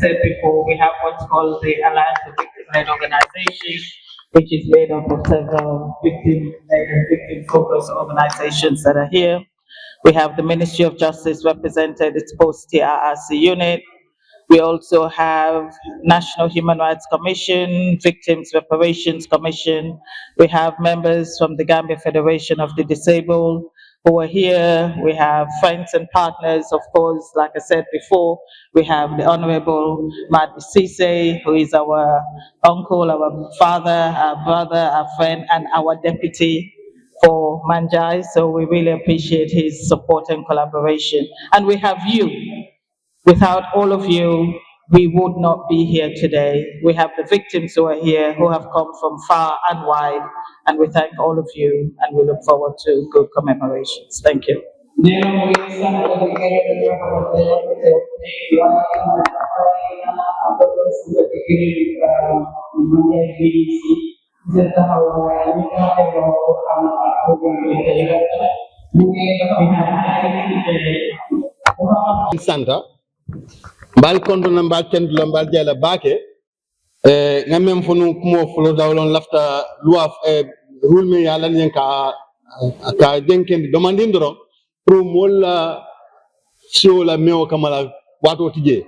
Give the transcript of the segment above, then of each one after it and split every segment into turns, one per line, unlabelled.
said before, we have what's called the Alliance of Victim-Led Organizations, which is made up of several victim-led and victim-focused organizations that are here. We have the Ministry of Justice represented, its post-TRRC unit. We also have National Human Rights Commission, Victims Reparations Commission. We have members from the Gambia Federation of the Disabled who are here. We have friends and partners, of course, like I said before. We have the Honorable Madi Sise, who is our uncle, our father, our brother, our friend, and our deputy for Manjai. So we really appreciate his support and collaboration. And we have you. Without all of you, we would not be here today. We have the victims who are here, who have come from far and wide, and we thank all of you, and we look forward to good commemorations. Thank you.
Santa mbal kondo na mbal tendu la mbal jela bake ngamem fonu kumo folo dawlon lafta loi rule me yalla nyen ka denken demanding doro pro molla sio la meo kamala wato tije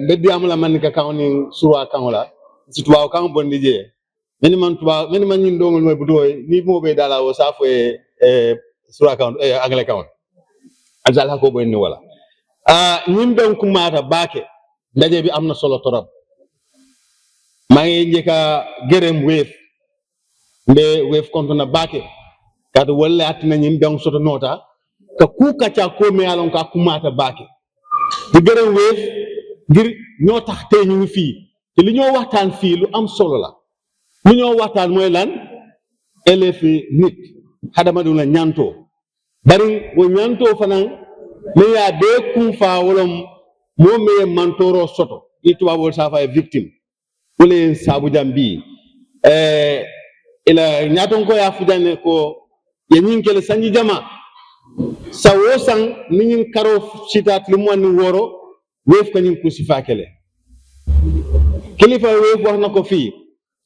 beddi amula man ka kawni surwa kangola sitwa kan bondi je meni man nyin dongol moy butoy ni mo be dala o safo surwa kan agle kan azal ko bondi wala ñim ben ku mata baake ndaje bi amna solo torop ma ngi njeka gerem Wave mbe Wave konto na baake kadu wala atina ñim ben soto nota ka ku kacha ko me alon ka ku mata baake di gerem Wave ngir ñoo tax tay ñu fi te li ñoo waxtaan fi lu am solo la li ñoo waxtaan moy lan elefi nit hadama dum la ñanto bari wo ñanto fanan me ya be kun fa wolom mo me mantoro soto itwa wol safa victim wole sabu jambi ila nyaton ko ya fudane ko yenyinkel sanji jama sawo sang nin karo sitat limon woro Wave kanin ku sifa kele kilifa Wave wax nako fi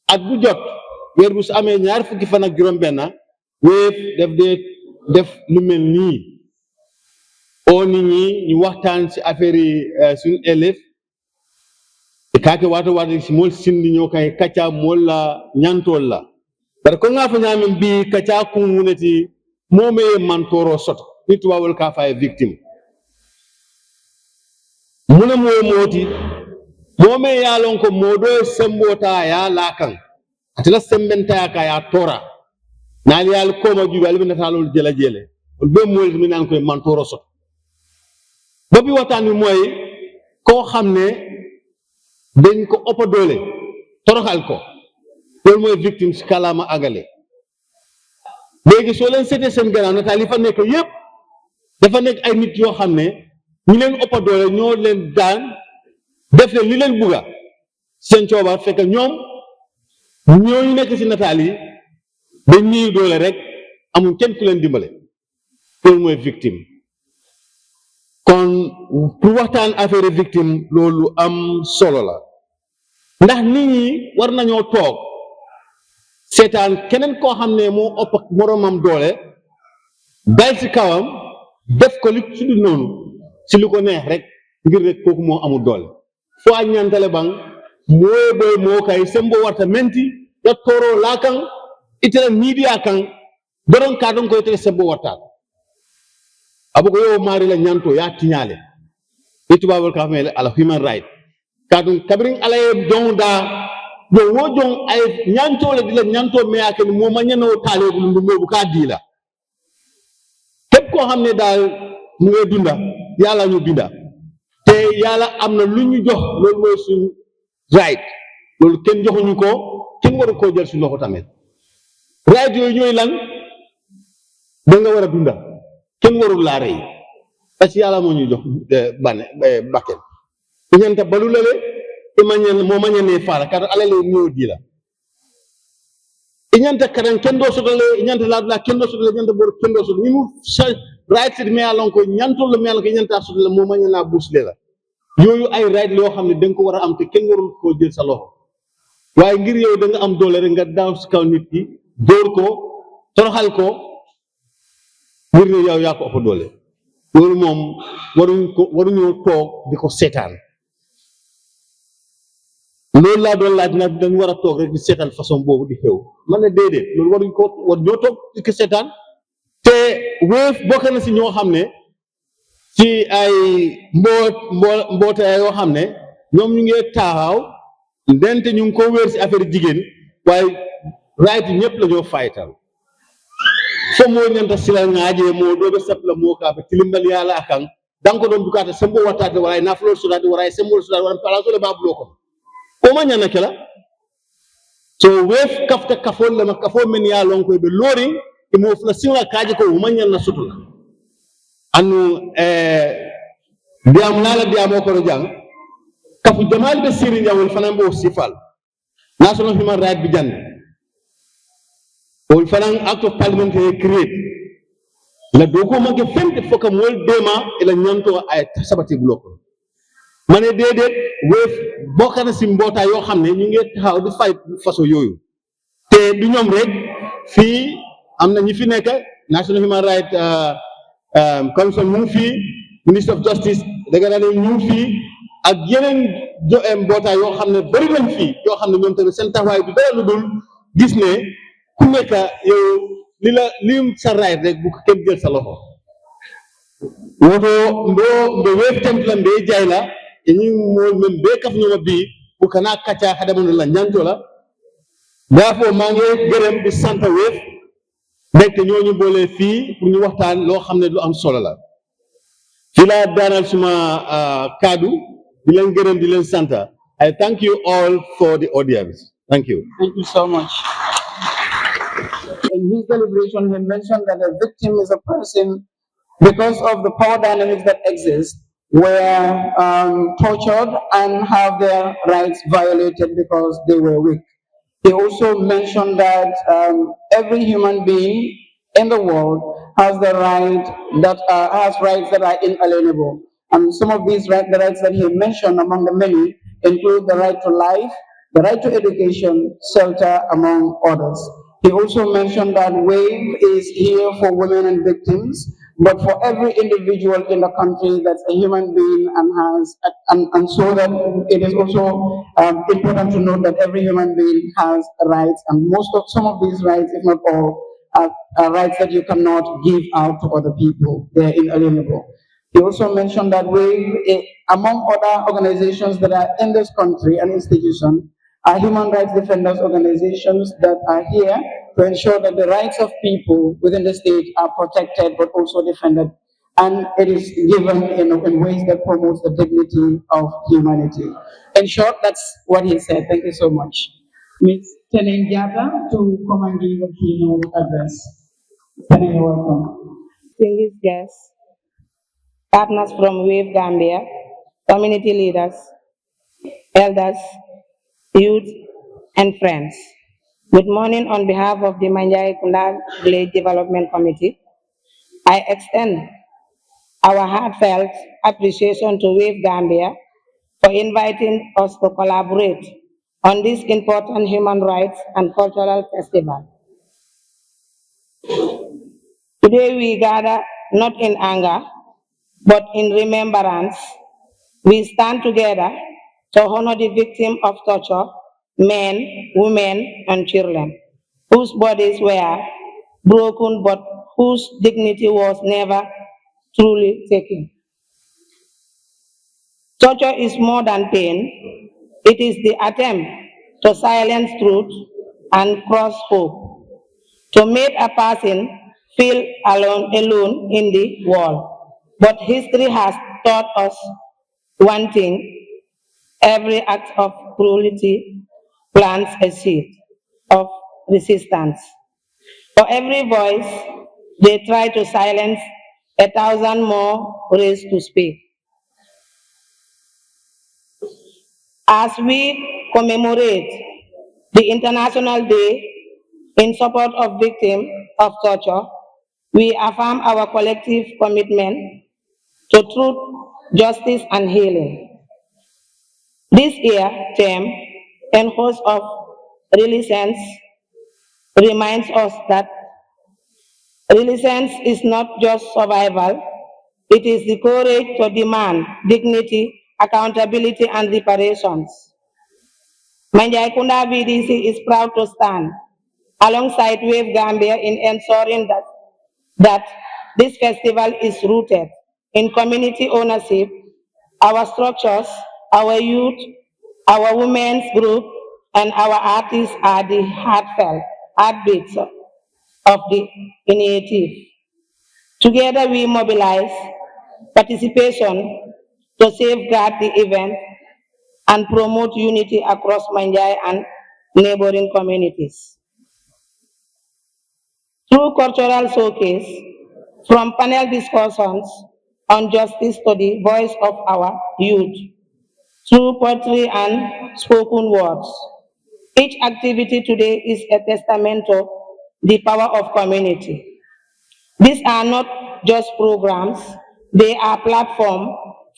at bu jot wer bu amé ñaar fukki fan ak juroom benn Wave def lu mel ni o nit ñi ñu waxtaan ci affaire yi suñu élève e kaake wato ci mol sindi ñoo kay kacca mol la ñantol la bar ko nga fa ñamen bi kacca ku munati momé man toro soto nit wawul ka fay victime muna mo moti momé yalon ko modo sembota ya lakan atela sembenta ka ya tora nal yal ko ma jubal bi natalul jela jele be mol mi nan ko man toro soto bobi watani moy ko xamne dañ ko oppa doole toroxal ko lol moy victime ci kalama agale legi so len sété sen gëna natali fa nek yépp dafa nek ay nit yo xamne ñi len oppa doole ñoo len daan def len li len buga sen cioba fekk ñom ñoy nek ci natali dañ ñi doole rek amul kenn ku len dimbalé lol moy victime kon pour waxtaan affaire victime loolu am solo la ndax nit ñi war nañoo toog seetaan keneen koo xam ne moo ëpp moromam doole dal ci kawam def ko li ci du noonu ci li ko neex rek ngir rek kooku moo amul doole fo a ñantale bang moo boy moo kay sembo warta menti ya toro lakan itela media kan doron ka don ko itela sembo warta abugo yo mari la ñanto ya tiñale itubabul ka mel ala human right kadun kabrin ala jonda do wojong ay ñanto le dila ñanto me akene mo ma ñano tale bu ndu mo bu ka dila kep ko xamne dal mu ngi dunda yalla ñu binda te yalla amna lu ñu jox lool moy suñu right lool ken joxuñu ko ken waru ko jël su loxo tamit right yoy ñoy lan da nga wara dunda ken warul la rey parce que yalla mo ñu jox bané bakel ñanta balu lele imanyen mo mañene fara kar alale ñoo di la ñanta karan ken do sotale ñanta la ken do sotale ñanta bor ken do sotale ñu right me alon ko ñanto le mel ko ñanta sotale mo mañena bousle la yooyu ay right loo xam ne da nga ko war a am te kenn warul koo jël sa loxo waaye ngir yow da nga am doole rek nga daaw si kaw nit ki dóor ko toroxal ko ngir ne yow yaa ko ëpp doole loolu moom waruñoo toog di ko seetaan loolu laa doon laaj nag dañ war a toog rek di seetaan façon boobu di xew man ne déedéet loolu war ñoo toog di ko seetaan te Wave bokk na si ñoo xam ne ci ay mbootaay yoo xam ne ñoom ñu ngi taxaw ndente ñu ngi ko wéer si affaire jigéen waaye right ñëpp la ñoo faytal fo moo ñanta sila ŋaaje moo dooɓe sapla moo kaaɓe tilimbal yaala kan danko ɗon bukata sembo wattade waray naflol sudade waray sembol sudade waray palasole babulo kon koma ñana kela so Wave kafta kafol lema kafo men ya lon koye ɓe loori imo fula siŋla kaaje ko woma ñanna sutula anu diyam nala diyamo kono jang kafu jamal be siri jawol fanan bo sifal national human right bi jande wol fanan act of parliament create la doko manke femte foka mol dema ila nyanto ay sabati bloko mané dedet Wave bokana ci mbota yo xamné ñu ngi taxaw di fight façon yoyu té du ñom rek fi amna ñi fi nekk national human right commission mu fi minister of justice daga na ñu fi ak yeneen mbootaay yoo xam ne bari nañ fii yoo xam ne ñoom tamit seen taxawaay bi dara lu dul gis ne ku nekk yow li sa right rek bu ko kenn jël sa loxo woto mbo Wave tent la mbe jaay la e ñi mo men be kaf ñoma bi bu kana kacca xadamono la ñanto la daafo maa ngi gërëm di sant Wave nekk ñooñu boole fii pour ñu waxtaan loo xam ne lu am solo la fii laa daanal suma kaddu di leen gërëm di leen sant. I thank you all for the audience. Thank you.
Thank you so much. In his deliberation, he mentioned that a victim is a person, because of the power dynamics that exist, were tortured and have their rights violated because they were weak. He also mentioned that every human being in the world has the right that has rights that are inalienable. And some of these rights that he mentioned, among the many, include the right to life, the right to education, shelter, among others. He also mentioned that WAVE is here for women and victims, but for every individual in the country that's a human being and has, and so that it is also important to note that every human being has rights, and some of these rights, if not all, are rights that you cannot give out to other people. They're inalienable. He also mentioned that WAVE, among other organizations that are in this country and institutions, are human rights defenders organizations that are here to ensure that the rights of people within the state are protected but also defended, and it is given in ways that promotes the dignity of humanity. In short, that's what he said. Thank you so much. Ms. Teneng Jata to come and give a keynote address. Teneng, you're welcome.
Distinguished guests, partners from WAVE-Gambia, community leaders, elders, youth, and friends. Good morning on behalf of the Manjai Kunda Village Development Committee. I extend our heartfelt appreciation to WAVE-Gambia for inviting us to collaborate on this important human rights and cultural festival. Today we gather not in anger, but in remembrance. We stand together to honor the victim of torture, men, women, and children, whose bodies were broken but whose dignity was never truly taken. Torture is more than pain. It is the attempt to silence truth and cross hope, to make a person feel alone in the world. But history has taught us one thing: every act of cruelty plants a seed of resistance. For every voice they try to silence, 1,000 more raise to speak. As we commemorate the International Day in support of victims of torture, we affirm our collective commitment to truth, justice, and healing. This year term and host of resilience reminds us that resilience is not just survival, it is the courage to demand dignity, accountability, and reparations. Manjaikunda VDC is proud to stand alongside WAVE-Gambia in ensuring that this festival is rooted in community ownership. Our structures, our youth, our women's group, and our artists are the heartfelt heartbeats of the initiative. Together we mobilize participation to safeguard the event and promote unity across Manjai and neighboring communities. Through cultural showcase, from panel discussions on justice to the voice of our youth, through poetry and spoken words, each activity today is a testament to the power of community. These are not just programs, they are platforms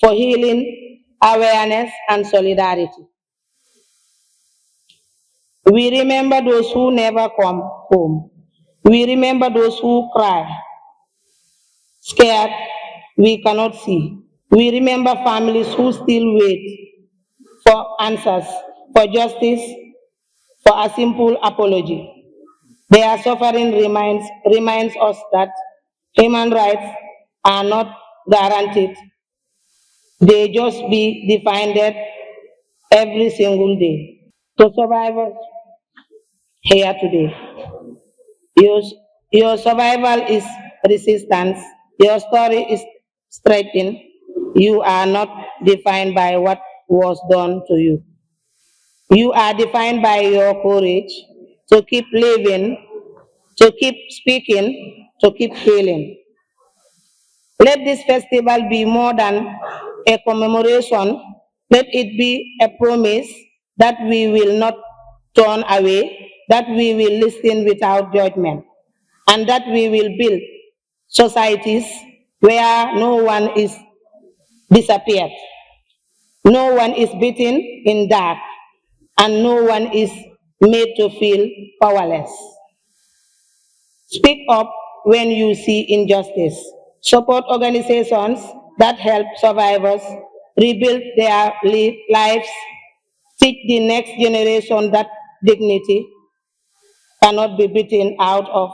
for healing, awareness, and solidarity. We remember those who never come home. We remember those who cry, scared we cannot see. We remember families who still wait for answers, for justice, for a simple apology. Their suffering reminds us that human rights are not guaranteed. They just be defined every single day. To survivors here today, your, your survival is resistance. Your story is striking. You are not defined by what was done to you. You are defined by your courage to keep living, to keep speaking, to keep healing. Let this festival be more than a commemoration. Let it be a promise that we will not turn away, that we will listen without judgment, and that we will build societies where no one is disappeared, no one is beaten in dark, and no one is made to feel powerless. Speak up when you see injustice. Support organizations that help survivors rebuild their lives. Teach the next generation that dignity cannot be beaten out of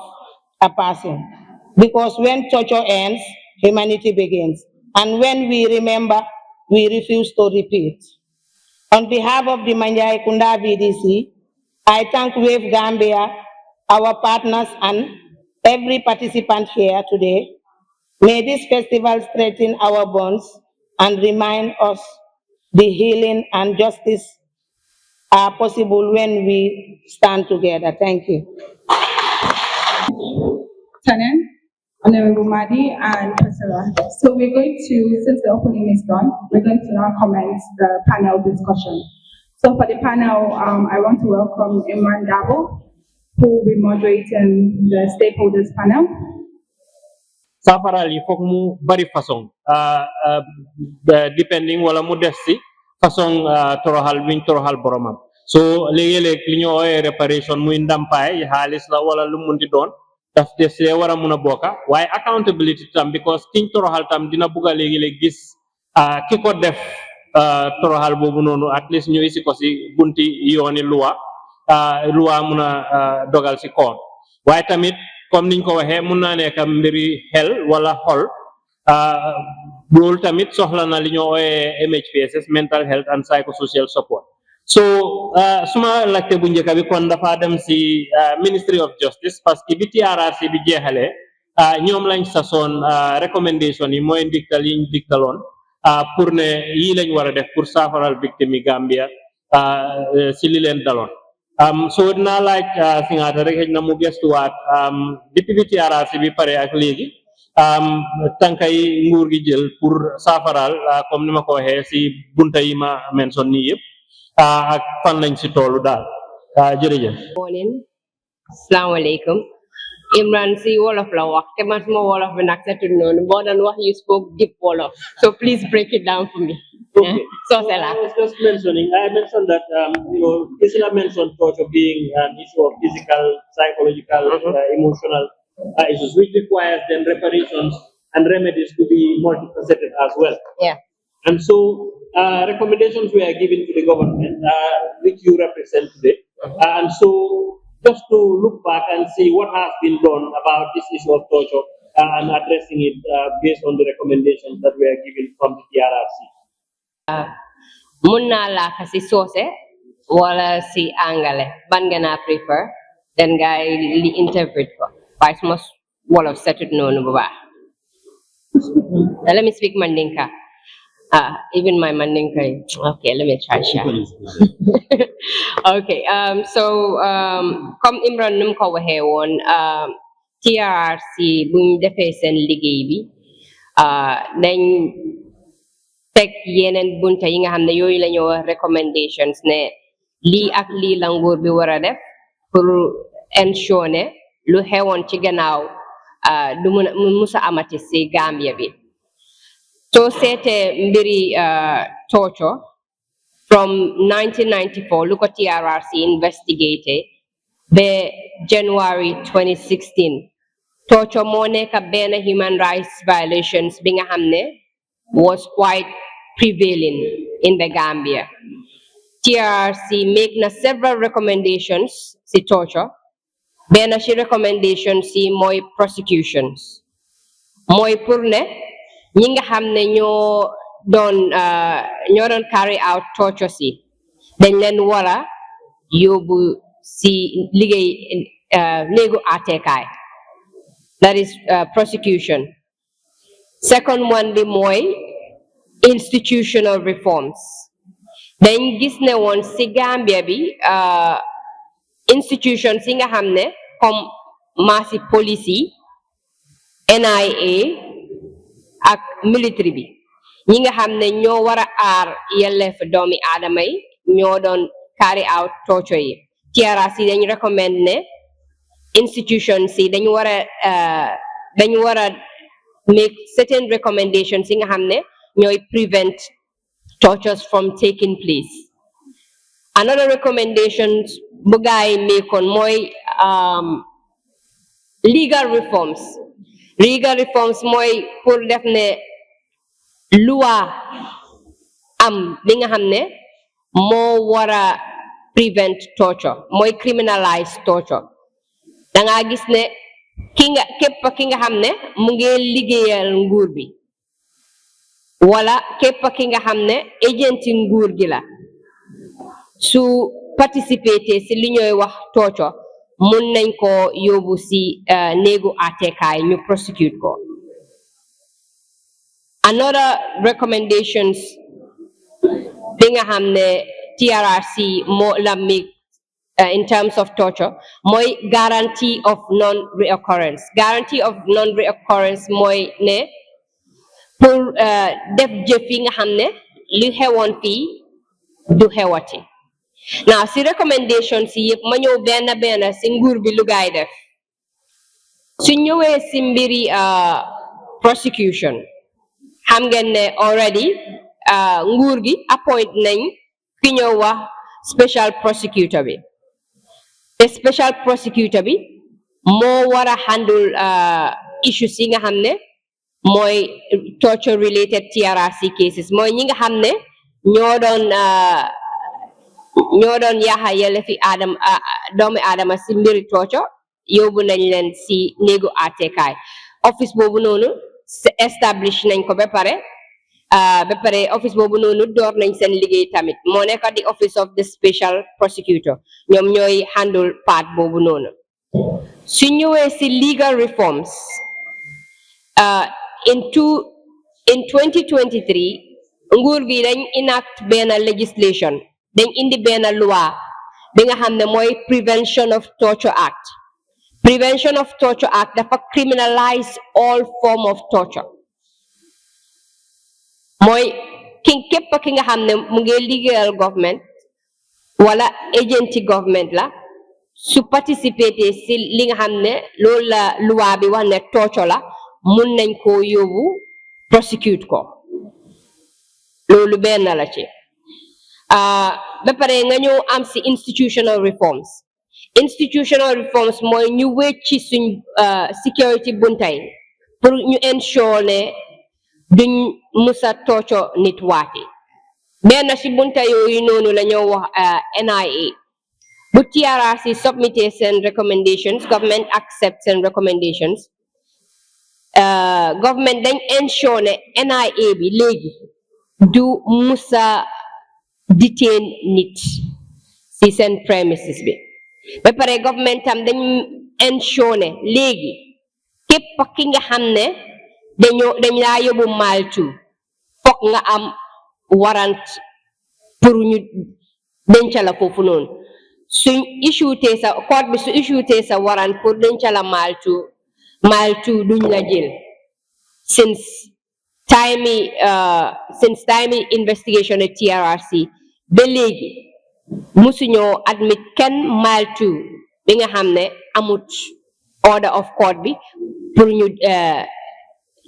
a person. Because when torture ends, humanity begins. And when we remember, we refuse to repeat. On behalf of the Manjai Kunda VDC, I thank WAVE Gambia, our partners, and every participant here today. May this festival strengthen our bonds and remind us the healing and justice are possible when we stand together. Thank you.
Tanan, Honorable Madi, and Priscilla. So we're going to, since the opening is done, we're going to now commence the panel discussion. So for the panel, I want to welcome Imran Dabo, who will be moderating the stakeholders panel.
Safaral yi foog mu bari façon depending wala mu def si façon toroxal wiñ toroxal boromam so léegi-léeg li ñu ooyee réparation muy ndampaay xaalis la wala lu munti doon daf te see war a mun a bokka waaye accountability tam because kiñ toroxal tam dina bugga léegi-léeg gis ki ko def toroxal boobu noonu at least ñu isi ko si bunti yooni loi mun a dogal si koom waaye tamit comme niñ ko waxee mun naa nekk mbiri xel wala xol loolu tamit soxla na li ñoo ooyee MHPSS mental health and psychosocial support so suma laajte bu njëkk bi kon dafa dem si Ministry of Justice parce que bi TRRC bi jeexalee ñoom lañ sasoon recommendation yi mooy ndiktal yiñ diktaloon pour ne yii lañ war a def pour saafaral victime yi Gambia si li leen daloon so dinaa laaj Singata rek xëj na mu gestuwaat depuis bi TRRC bi pare ak léegi tànkay nguur gi jël pour saafaral comme ni ma ko waxee si bunta yi ma mention nii yëpp ak fan lañ si toolu daal jërëjëf.
Morning, assalamu alaikum. Imran si Wolof la wax te man suma Wolof bi nag setul noonu more than what you spoke deep Wolof, so please break it down for me.
Okay.
So
So I was just mentioning, I mentioned that, Priscilla mentioned torture being an issue of physical, psychological, emotional issues, which requires then reparations and remedies to be multifaceted as well.
yeah.
And so, recommendations were given to the government, which you represent today. And so, just to look back and see what has been done about this issue of torture and addressing it based on the recommendations that were given from the TRRC.
Mun naa làkk si soose wala si angale ban nga naa prefer then ngay li interpret ko waaye suma wolof setut noonu bu baax. Let me speak Mandinka. Even my Mandinka. Okay, let me try share. Okay, comme Imran num ko waxee woon TRRC buñ defee seen liggéey bi dañ teg yeneen bunta yi nga xam ne yooyu la ñu wax recommendations ne lii ak lii la nguur bi war a def pour ensure ne lu xewoon ci gannaaw du musa amati si Gambia bi. soo seetee mbiri torture from 1994 lu ko TRRC investigated ba January 2016 torture moo nekk benn human rights violations bi nga xam ne was quite prevailing in the Gambia. TRC make na several recommendations si torture. Benn ci recommendations si mooy prosecutions. Mooy pour ne ñi nga xam ne ñoo doon carry out torture si dañ leen war a yóbbu si liggéey néegu àttekaay. That is prosecution. Second one bi mooy institutional reforms. Dañ gis ne woon si Gambia bi institutions yi nga xam ne comme maasi police yi NIA ak military bi ñi nga xam ne ñoo war a aar yelleef doomi aadama yi ñoo doon carry out torture yi. TRRC dañ recommend ne institutions yi dañ war a make certain recommendations yi nga xam ne ñooy prevent tortures from taking place. Another recommendations bu gaay meekoon mooy legal reforms. Legal reforms mooy pour def ne loi am bi nga xam ne moo war a prevent torture mooy criminalize torture. Danga gis ne képp ki nga xam ne mu ngi liggéeyal nguur bi wala képp ki nga xam ne agenti nguur gi la su participer si li ñooy wax torture mun nañ ko yóbbu si néegu àttekaay ñu prosecute ko. Another recommendations bi nga xam ne TRRC moo la make in terms of torture mooy guarantee of non-reoccurrence. Guarantee of non-reoccurrence mooy ne pour def jëf yi nga xam ne li xewoon fii du xewati. Now si recommendations yi yëpp ma ñëw benn si nguur bi lu gaay def su ñëwee si mbiri prosecution xam ngeen ne already nguur gi appoint nañ ki ñoo wax special prosecutor bi. The special prosecutor bi moo war a handle issues yi nga xam ne mooy torture related TRRC cases mooy ñi nga xam ne ñoo doon yaaxa yelle fi doomi aadama si mbiri torture yóbbu nañ leen si néegu àttekaay. Office boobu noonu establish nañ ko ba pare office boobu noonu door nañ seen liggéey tamit moo nekk di office of the special prosecutor ñoom ñooy handle part boobu noonu. Su ñëwee si legal reforms in 2023 nguur gi dañ enact benn legislation dañ indi benn loi bi nga xam ne mooy Prevention of Torture Act. Prevention of Torture Act dafa criminalize all form of torture. mooy képp ki nga xam ne mu ngi liggéeyal government wala agenti government la su participer si li nga xam ne loolu la loi bi wax ne torture la mun nañ koo yóbbu prosecute ko. loolu benn la ci ba pare nga ñëw am si institutional reforms mooy ñu wecci suñ security buntay pour ñu ensure ne duñ musa tooco nit waati benn si bunta yooyu noonu la ñoo wax NIA bu TRRC submité seen recommendations government accept seen recommendations government dañ ensure ne NIA bi léegi du musa detain nit si seen premises bi ba pare government tam dañ ensure ne léegi képp ki nga xam ne dañ laa yóbbu maltu foog nga am warrant pour ñu denca la foofu noonu suñ issuetee sa court bi su issuetee sa warrant pour denca la maltu duñ la jël since time investigation at TRRC ba léegi musuñoo admit kenn maltu bi nga xam ne amut order of court bi pour ñu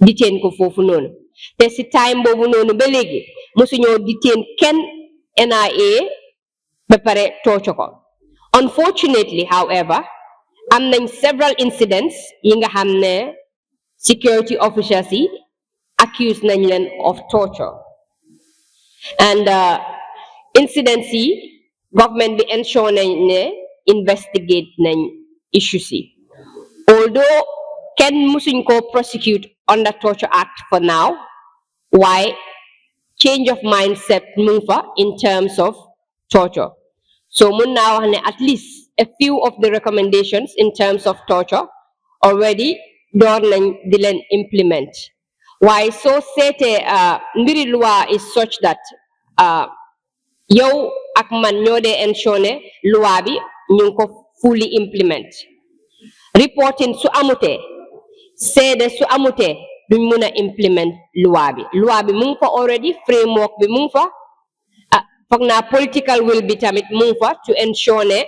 detain ko foofu noonu te si time boobu noonu ba léegi musuñoo detain kenn NIA ba pare tooco ko unfortunately however am nañ several incidents yi nga xam ne security officials yi accuse nañ leen of torture and incidents yi government bi ensure nañ ne investigate nañ issues yi although kenn musuñ ko prosecute under Torture Act for now why change of mindset mu fa in terms of torture so mun naa wax ne at least a few of the recommendations in terms of torture already door nañ di leen implement waaye soo seetee mbiri loi is such that yow ak man ñoo dee ensure ne loi bi ñu ngi ko fully implement reporting su amutee seede su amutee duñ mun a implement loi bi mu ngi fa already framework bi mu ngi fa foog naa political will bi tamit mu ngi fa to ensure ne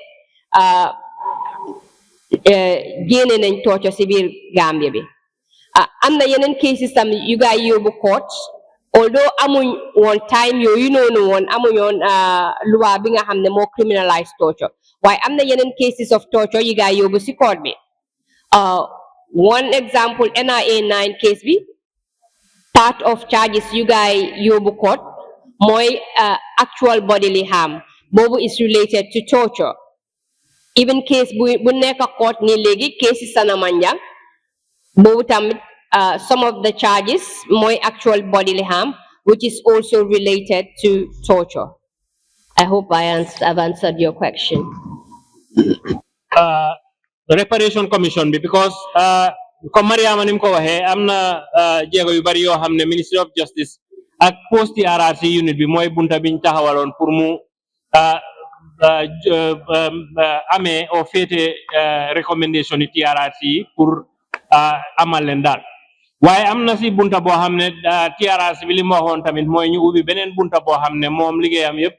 génne nañ tooco si biir Gambia bi am na yeneen cases tam yu gaay yóbbu court although amuñ woon time yooyu noonu woon amuñ woon loi bi nga xam ne moo criminalize torture waaye am na yeneen cases of torture yu gaay yóbbu si court bi one example NIA 9 case bi part of charges you guys yóbbu court mooy actual bodily harm boobu is related to torture even case bu nekk court ni léegi case Sana Manjang boobu tamit some of the charges mooy actual bodily harm which is also related to torture. I hope I've answered your question.
Reparation Commission bi because comme Mariama nim ko waxe amna jéego yu bari yoo xam ne Ministry of Justice ak post TRRC unit bi mooy bunta biñ taxawaloon pour mu amee o féete recommendation yi TRRC pour amal leen daal waaye am na si bunta boo xam ne TRRC bi li mu waxoon tamit mooy ñu ubbi beneen bunta boo xam ne moom liggéeyam yëpp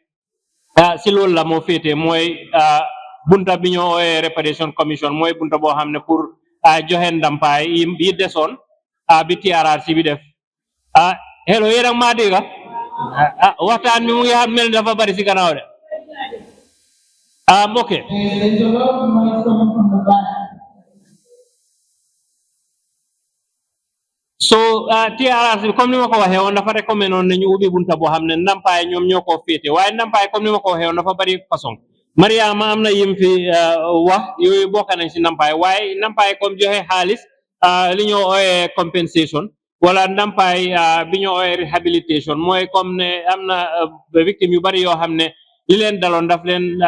si loolu la moo féete mooy bunta bi ñoo ooyee Reparation Commission mooy bunta boo xam ne pour joxe ndampaay yi desoon bi TRRC bi def hello yéen a maa dégg waxtaan mi mu ngi xam mel dafa bari si gannaaw de ok so TRRC comme ni ma ko waxee woon dafa recommandé woon nañu ubbi bunta boo xam ne ndampaay ñoom ñoo ko féete waaye ndampaay comme ni ma ko waxee woon dafa bari façon Mariama am na yim fi wax yooyu bokk nañ si ndampaay waaye ndampaay comme joxe xaalis li ñoo ooyee compensation wala ndampaay bi ñoo ooyee rehabilitation mooy comme ne am na victime yu bari yoo xam ne li leen daloon daf leen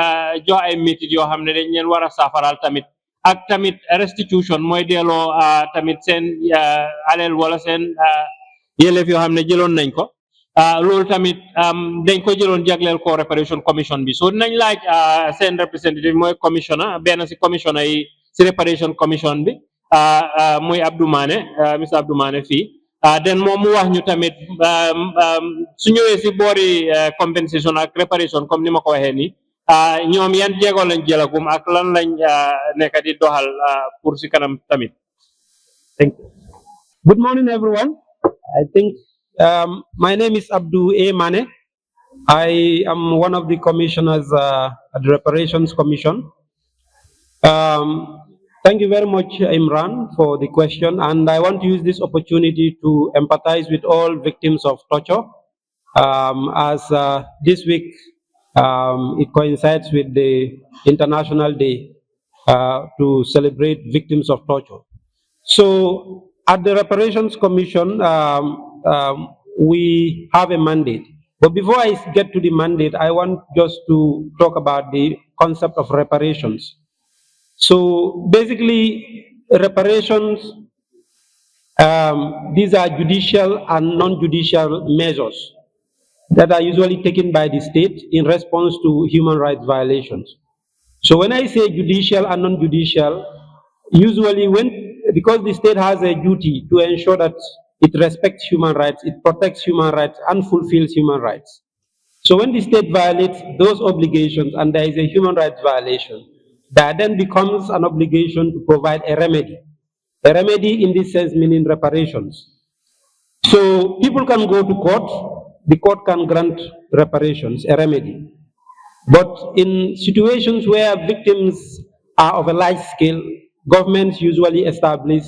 jox ay métit yoo xam ne dañ leen war a saafaral tamit ak tamit restitution mooy delloo tamit seen alal wala seen yelleef yoo xam ne jëloon nañ ko loolu tamit dañ ko jëloon jagleel ko Reparation Commission bi so dinañ laaj seen representative mooy commissioner benn si commissioner yi si Reparation Commission bi muy Abdou Mané monsieur Abdou Mané fii den moom mu wax ñu tamit su ñëwee si boori compensation ak réparation comme ni ma ko waxee nii ñoom yan jéego lañ jëlagum ak lan lañ nekk di doxal pour si kanam tamit. Thank you.
Good morning, everyone. I think My name is Abdu A. Mane. I am one of the commissioners at the Reparations Commission. Thank you very much, Imran, for the question. And I want to use this opportunity to empathize with all victims of torture. As this week, it coincides with the International Day to celebrate victims of torture. So at the Reparations Commission, we have a mandate. But before I get to the mandate, I want just to talk about the concept of reparations. So basically, reparations, these are judicial and non-judicial measures that are usually taken by the state in response to human rights violations. So when I say judicial and non-judicial, usually because the state has a duty to ensure that it respects human rights, it protects human rights, and fulfills human rights. So when the state violates those obligations and there is a human rights violation, that then becomes an obligation to provide a remedy. A remedy in this sense meaning reparations. So people can go to court, the court can grant reparations, a remedy. But in situations where victims are of a large scale, governments usually establish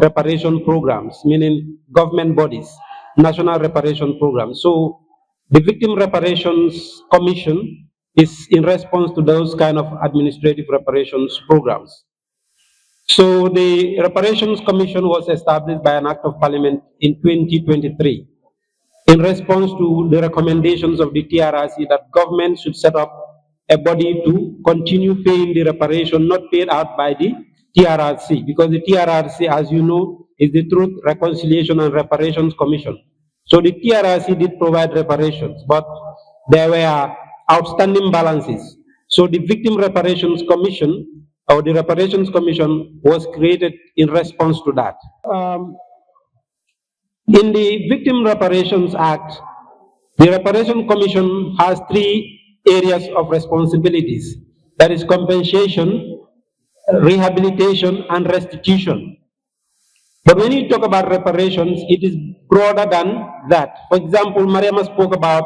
reparation programs, meaning government bodies, national reparation programs. So the Victim Reparations Commission is in response to those kind of administrative reparations programs. So the Reparations Commission was established by an Act of Parliament in 2023 in response to the recommendations of the TRRC that government should set up a body to continue paying the reparation not paid out by the TRRC, because the TRRC, as you know, is the Truth, Reconciliation and Reparations Commission. So the TRRC did provide reparations, but there were outstanding balances. So the Victim Reparations Commission, or the Reparations Commission, was created in response to that. In the Victim Reparations Act, the Reparation Commission has 3 areas of responsibilities. That is compensation, rehabilitation, and restitution. But when you talk about reparations, it is broader than that. For example, Mariama spoke about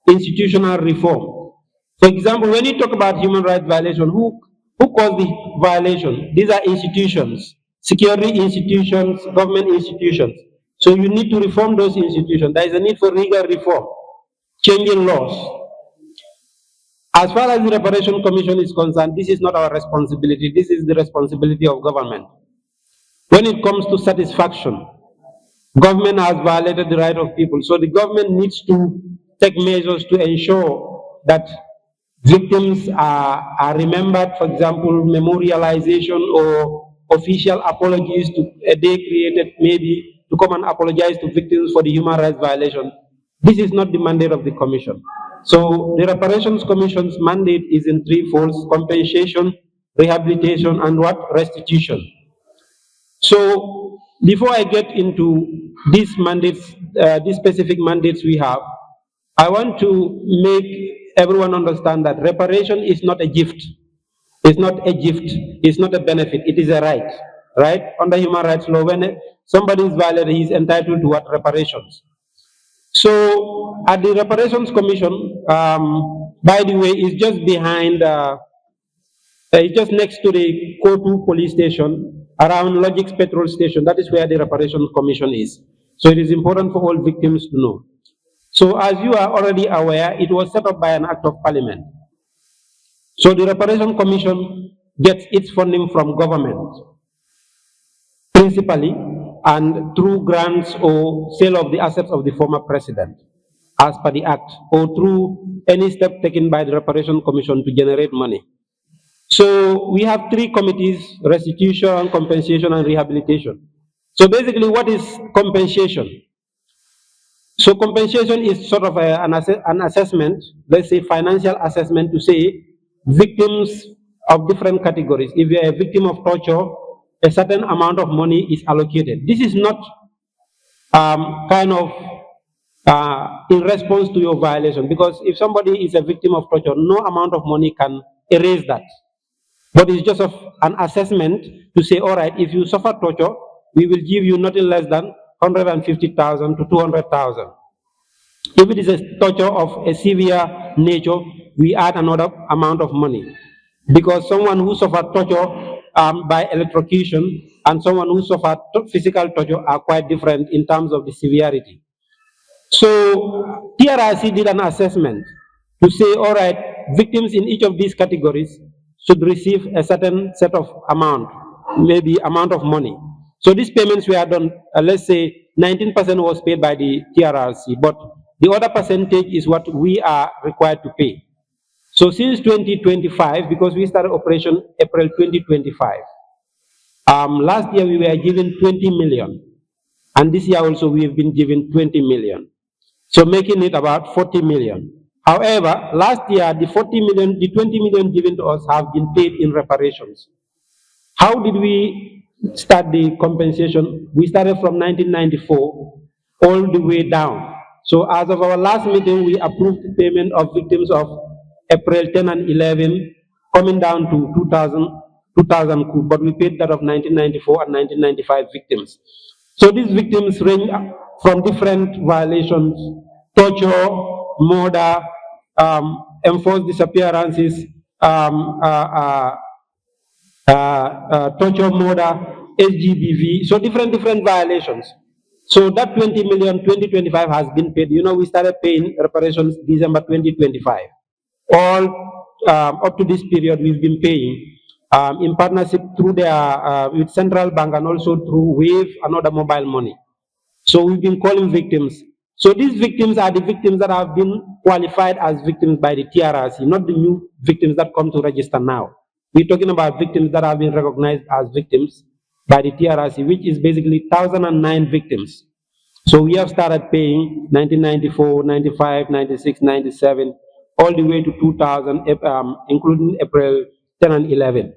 institutional reform. For example, when you talk about human rights violation, who caused the violation? These are institutions, security institutions, government institutions. So you need to reform those institutions. There is a need for legal reform, changing laws. As far as the Reparation Commission is concerned, this is not our responsibility. This is the responsibility of government. When it comes to satisfaction, government has violated the right of people. So the government needs to take measures to ensure that victims are remembered, for example, memorialization or official apologies to a day created maybe to come and apologize to victims for the human rights violation. This is not the mandate of the Commission. So the Reparations Commission's mandate is in 3 folds: compensation, rehabilitation, and restitution. So before I get into these mandates, these specific mandates we have, I want to make everyone understand that reparation is not a gift. It's not a gift. It's not a benefit. It is a right. Right? Under human rights law, when somebody is violated, he is entitled to reparations. So at the Reparations Commission, by the way, is just behind, it's just next to the Kotu police station, around Logix petrol station. That is where the Reparations Commission is. So it is important for all victims to know. So as you are already aware, it was set up by an Act of Parliament. So the Reparation Commission gets its funding from government, principally, and through grants or sale of the assets of the former president, as per the Act, or through any step taken by the Reparation Commission to generate money. So we have 3 committees: restitution, compensation, and rehabilitation. So basically, what is compensation? So compensation is sort of an assessment, let's say financial assessment, to say victims of different categories. If you're a victim of torture, a certain amount of money is allocated. This is not in response to your violation, because if somebody is a victim of torture, no amount of money can erase that. But it's just an assessment to say, all right, if you suffer torture, we will give you nothing less than 150,000 to 200,000. If it is a torture of a severe nature, we add another amount of money. Because someone who suffered torture by electrocution and someone who suffered physical torture are quite different in terms of the severity. So TRRC did an assessment to say, all right, victims in each of these categories should receive a certain set of amount, maybe amount of money. So these payments were done, let's say 19% was paid by the TRRC, but the other percentage is what we are required to pay. So since 2025, because we started operation April 2025, last year we were given 20 million, and this year also we have been given 20 million. So making it about 40 million. However, last year the 20 million given to us have been paid in reparations. How did we start the compensation? We started from 1994 all the way down. So as of our last meeting, we approved the payment of victims of April 10 and 11, coming down to 2,000 coup, but we paid that of 1994 and 1995 victims. So these victims range from different violations: torture, murder, enforced disappearances, torture, murder, SGBV, so different violations. So that 20 million, 2025 has been paid. You know, we started paying reparations December 2025. All up to this period, we've been paying in partnership through their with Central Bank and also through WAVE and other mobile money. So we've been calling victims. So these victims are the victims that have been qualified as victims by the TRRC, not the new victims that come to register now. We're talking about victims that have been recognized as victims by the TRRC, which is basically 1,009 victims. So we have started paying 1994, 95, 96, 97, all the way to 2000, including April 10 and 11.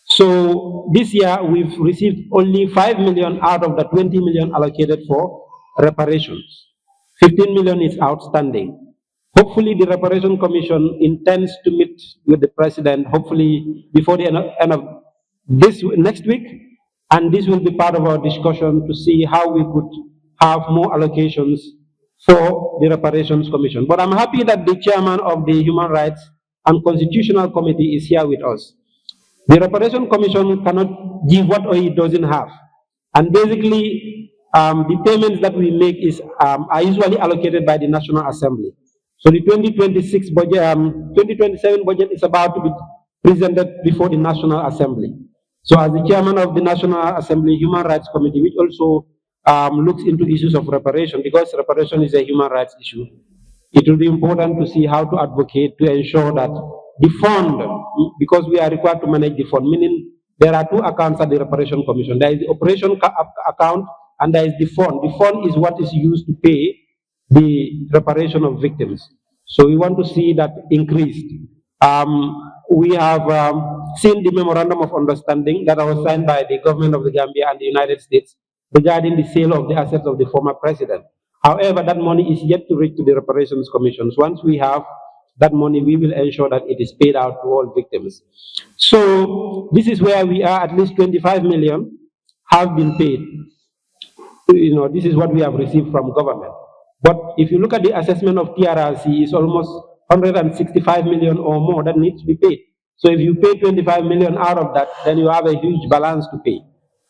So this year we've received only 5 million out of the 20 million allocated for reparations. 15 million is outstanding. Hopefully the Reparation Commission intends to meet with the President, hopefully before the end of this next week, and this will be part of our discussion to see how we could have more allocations for the Reparations Commission. But I'm happy that the chairman of the Human Rights and Constitutional Committee is here with us. The Reparation Commission cannot give what it doesn't have. And basically, the payments that we make are usually allocated by the National Assembly. So the 2026 budget, 2027 budget is about to be presented before the National Assembly. So as the chairman of the National Assembly Human Rights Committee, which also looks into issues of reparation, because reparation is a human rights issue, it will be important to see how to advocate to ensure that the fund, because we are required to manage the fund, meaning there are two accounts at the Reparation Commission. There is the operation account and there is the fund. The fund is what is used to pay the reparation of victims. So we want to see that increased. We have seen the memorandum of understanding that was signed by the government of the Gambia and the United States regarding the sale of the assets of the former president. However, that money is yet to reach to the Reparations Commissions. Once we have that money, we will ensure that it is paid out to all victims. So this is where we are. At least 25 million have been paid. You know, this is what we have received from government. But if you look at the assessment of TRRC, it's almost 165 million or more that needs to be paid. So if you pay 25 million out of that, then you have a huge balance to pay.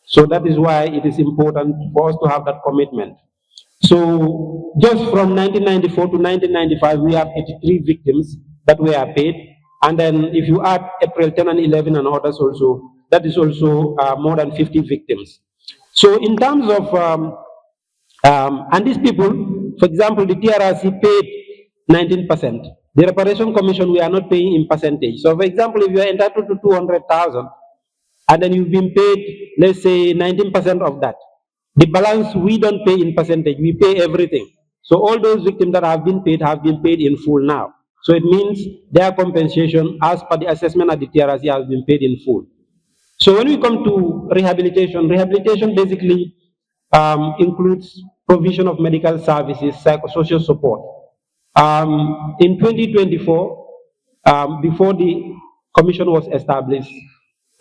So that is why it is important for us to have that commitment. So just from 1994 to 1995, we have 83 victims that were paid. And then if you add April 10 and 11 and others also, that is also more than 50 victims. So in terms of, and these people, for example, the TRRC paid 19%. The Reparation Commission, we are not paying in percentage. So for example, if you are entitled to 200,000, and then you've been paid, let's say 19% of that, the balance we don't pay in percentage, we pay everything. So all those victims that have been paid in full now. So it means their compensation as per the assessment at the TRRC has been paid in full. So when we come to rehabilitation, rehabilitation basically includes provision of medical services, psychosocial support. In 2024, before the commission was established,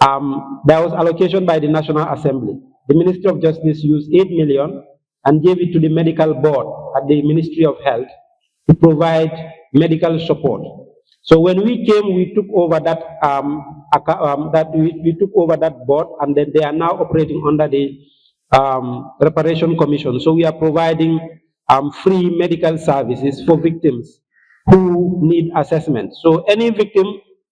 there was allocation by the National Assembly. The Ministry of Justice used 8 million and gave it to the medical board at the Ministry of Health to provide medical support. So when we came, we took over that we took over that board, and then they are now operating under the Reparation Commission. So we are providing free medical services for victims who need assessment. So any victim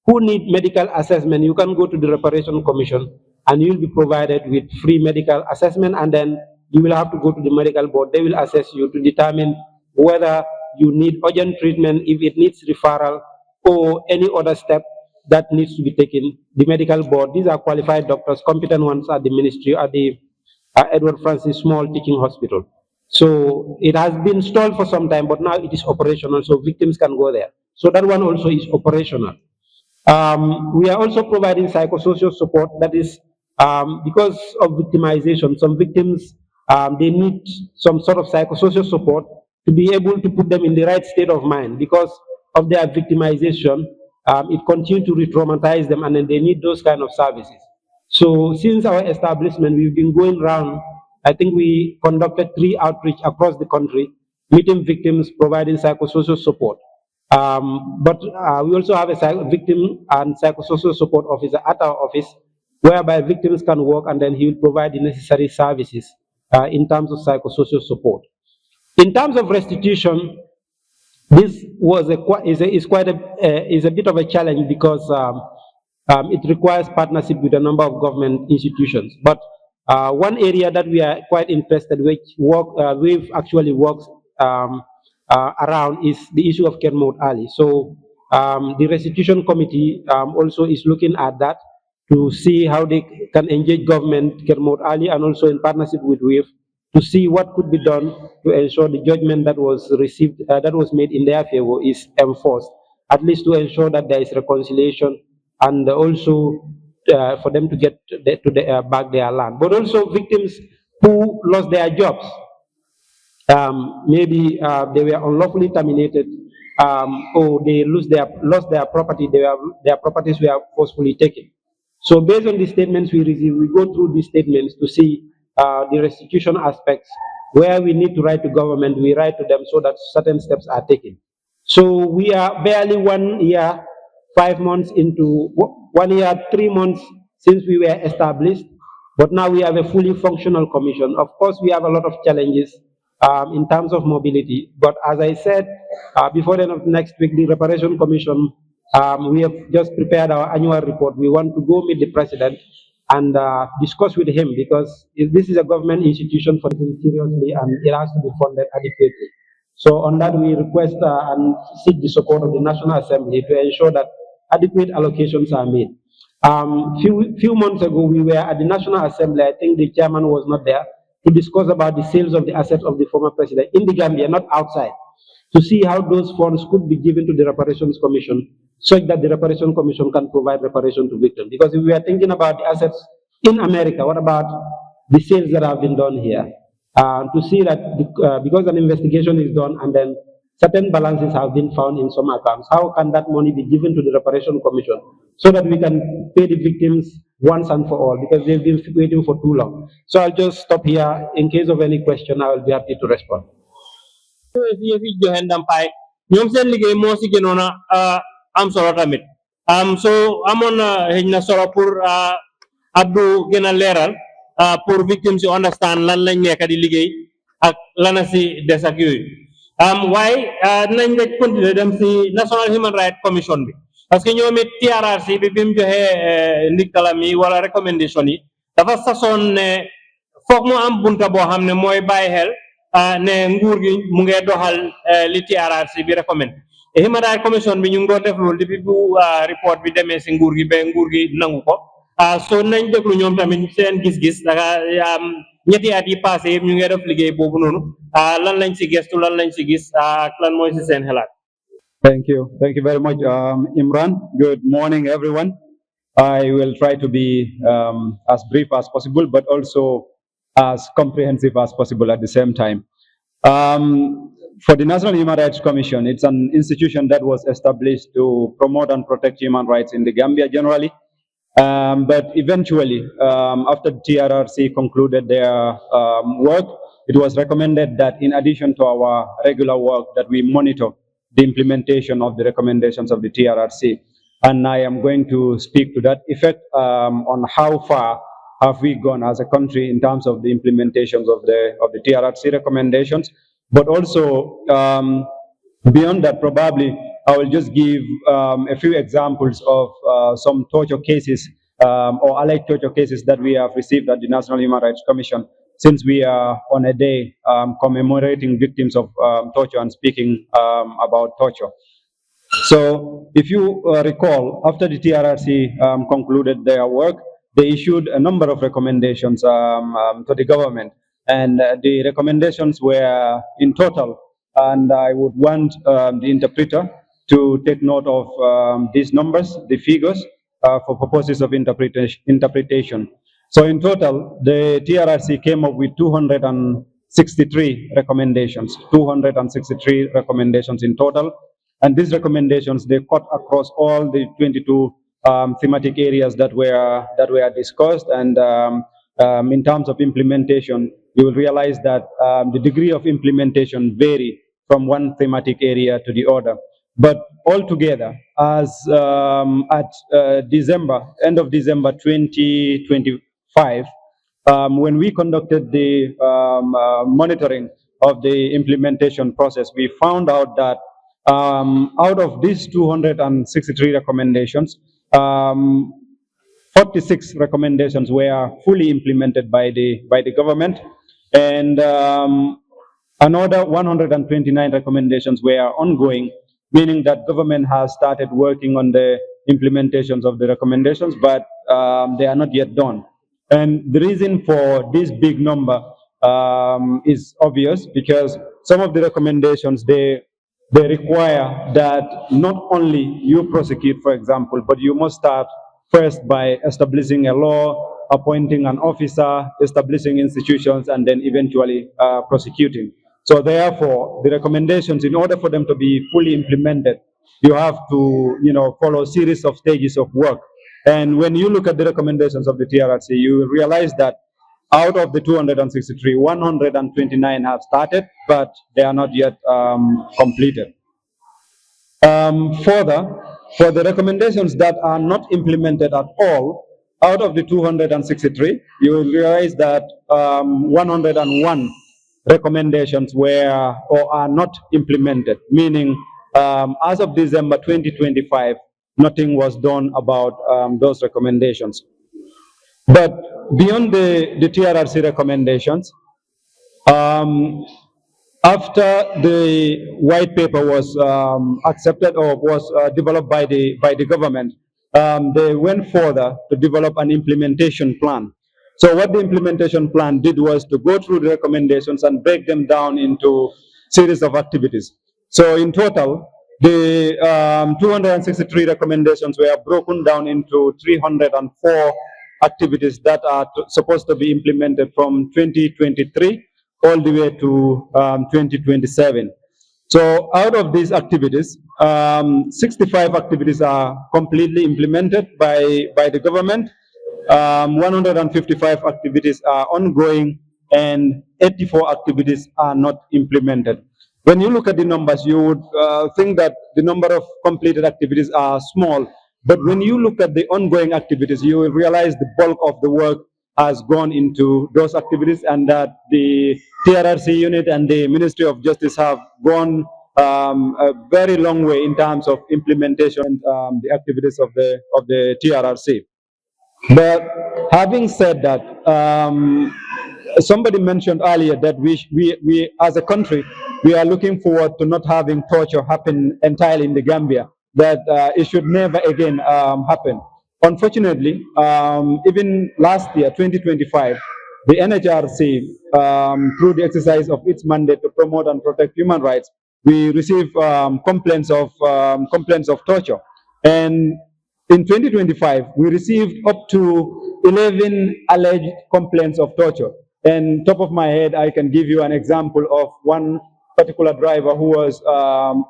who need medical assessment, you can go to the Reparation Commission and you'll be provided with free medical assessment, and then you will have to go to the medical board. They will assess you to determine whether you need urgent treatment, if it needs referral, or any other step that needs to be taken. The medical board, these are qualified doctors, competent ones at the ministry, at the Edward Francis Small Teaching Hospital. So it has been stalled for some time, but now it is operational, so victims can go there. So that one also is operational. We are also providing psychosocial support. That is because of victimization, some victims, they need some sort of psychosocial support to be able to put them in the right state of mind. Because of their victimization, it continues to re-traumatize them, and then they need those kind of services. So since our establishment, we've been going around. I think we conducted 3 outreach across the country, meeting victims, providing psychosocial support. But we also have a victim and psychosocial support officer at our office, whereby victims can work, and then he will provide the necessary services in terms of psychosocial support. In terms of restitution, this was is a bit of a challenge, because it requires partnership with a number of government institutions. But one area that we are quite interested, which WAVE actually works around, is the issue of Kermode Ali. So the restitution committee also is looking at that to see how they can engage government, Kermode Ali, and also in partnership with WAVE, to see what could be done to ensure the judgment that was received, that was made in their favor, is enforced, at least to ensure that there is reconciliation, and also for them to get back their land. But also victims who lost their jobs, maybe they were unlawfully terminated, or they lost their property, their properties were forcefully taken. So based on the statements we receive, we go through these statements to see the restitution aspects. Where we need to write to government, we write to them so that certain steps are taken. So we are barely 1 year, 5 months into 1 year, 3 months since we were established, but now we have a fully functional commission. Of course, we have a lot of challenges in terms of mobility, but as I said, before the end of next week, the Reparation Commission, we have just prepared our annual report. We want to go meet the president and discuss with him, because this is a government institution, for it seriously, and it has to be funded adequately. So on that, we request and seek the support of the National Assembly to ensure that adequate allocations are made. Few months ago, we were at the National Assembly. I think the chairman was not there, to discuss about the sales of the assets of the former president in the Gambia, not outside, to see how those funds could be given to the Reparations Commission, such that the Reparation Commission can provide reparation to victims. Because if we are thinking about the assets in America, what about the sales that have been done here? To see that because an investigation is done and then certain balances have been found in some accounts, how can that money be given to the Reparation Commission so that we can pay the victims once and for all, because they've been waiting for too long. So I'll just stop here. In case of any question, I will be happy to respond.
ñoom seen liggéey moo si gënoon a am solo tamit so amoon na xëy na solo pour Abdou gën a leeral pour victimes yi understand lan lañ nekk di liggéey ak lana si des ak yooyu waaye dinañ rek continuer dem si National Human Rights Commission bi, parce que ñoom it TRRC bi mu joxee ndikkalam yi wala recommendation yi dafa sasoon ne foog mu am bunta boo xam ne mooy bàyyi xel ne nguur gi mu ngi doxal li TRRC bi recommend. Human Rights Commission bi ñu ngi doon def loolu depuis bu report bi demee si nguur gi ba nguur gi nangu ko so nañ déglu ñoom tamit seen gis-gis danga ñetti at yi passé yëpp ñu ngi def liggéey boobu noonu lan lañ si gestu lan lañ si gis ak lan mooy si seen xalaat.
Thank you very much, Imran. Good morning, everyone. I will try to be as brief as possible, but also as comprehensive as possible at the same time. For the National Human Rights Commission, it's an institution that was established to promote and protect human rights in the Gambia generally. But eventually, after the TRRC concluded their work, it was recommended that in addition to our regular work, that we monitor the implementation of the recommendations of the TRRC. And I am going to speak to that effect on how far have we gone as a country in terms of the implementations of the TRRC recommendations. But also, beyond that, probably I will just give a few examples of some torture cases or alleged torture cases that we have received at the National Human Rights Commission, since we are on a day commemorating victims of torture and speaking about torture. So if you recall, after the TRRC concluded their work, they issued a number of recommendations to the government. And the recommendations were in total, and I would want the interpreter to take note of these numbers, the figures, for purposes of interpretation. So in total, the TRRC came up with 263 recommendations, 263 recommendations in total. And these recommendations, they cut across all the 22 thematic areas that were discussed. And in terms of implementation, you will realize that the degree of implementation vary from one thematic area to the other. But altogether, as at end of December 2025, when we conducted the monitoring of the implementation process, we found out that out of these 263 recommendations, 46 recommendations were fully implemented by the government, and another 129 recommendations were ongoing, meaning that government has started working on the implementations of the recommendations, but they are not yet done. And the reason for this big number is obvious, because some of the recommendations, they require that not only you prosecute, for example, but you must start first by establishing a law, appointing an officer, establishing institutions, and then eventually prosecuting. So therefore, the recommendations, in order for them to be fully implemented, you have to, follow a series of stages of work. And when you look at the recommendations of the TRRC, you realize that out of the 263, 129 have started, but they are not yet completed. Further, for the recommendations that are not implemented at all, out of the 263, you will realize that 101 recommendations were or are not implemented, meaning as of December 2025, nothing was done about those recommendations. But beyond the TRRC recommendations, after the white paper was accepted or was developed by the government, they went further to develop an implementation plan. So what the implementation plan did was to go through the recommendations and break them down into series of activities. So in total, the 263 recommendations were broken down into 304 activities that are supposed to be implemented from 2023 all the way to 2027. So out of these activities, 65 activities are completely implemented by the government, 155 activities are ongoing, and 84 activities are not implemented. When you look at the numbers, you would think that the number of completed activities are small, but when you look at the ongoing activities, you will realize the bulk of the work has gone into those activities, and that the TRRC unit and the Ministry of Justice have gone a very long way in terms of implementation the activities of the TRRC. But having said that, somebody mentioned earlier that we as a country, we are looking forward to not having torture happen entirely in the Gambia, that it should never again happen. Unfortunately, even last year, 2025, the NHRC, through the exercise of its mandate to promote and protect human rights, we received complaints of torture. And in 2025, we received up to 11 alleged complaints of torture. And top of my head, I can give you an example of one particular driver who was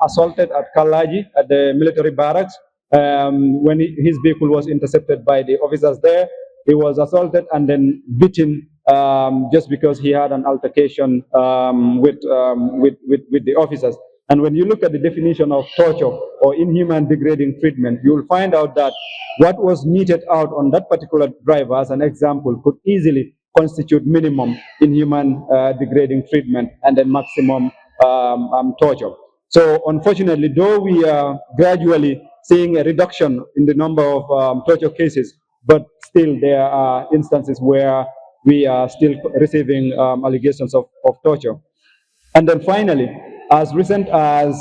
assaulted at Kalaji at the military barracks. When his vehicle was intercepted by the officers there, he was assaulted and then beaten just because he had an altercation with the officers. And when you look at the definition of torture or inhuman degrading treatment, you will find out that what was meted out on that particular driver, as an example, could easily constitute minimum inhuman degrading treatment and then maximum torture. So unfortunately, though we are gradually seeing a reduction in the number of torture cases, but still there are instances where we are still receiving allegations of torture. And then finally, as recent as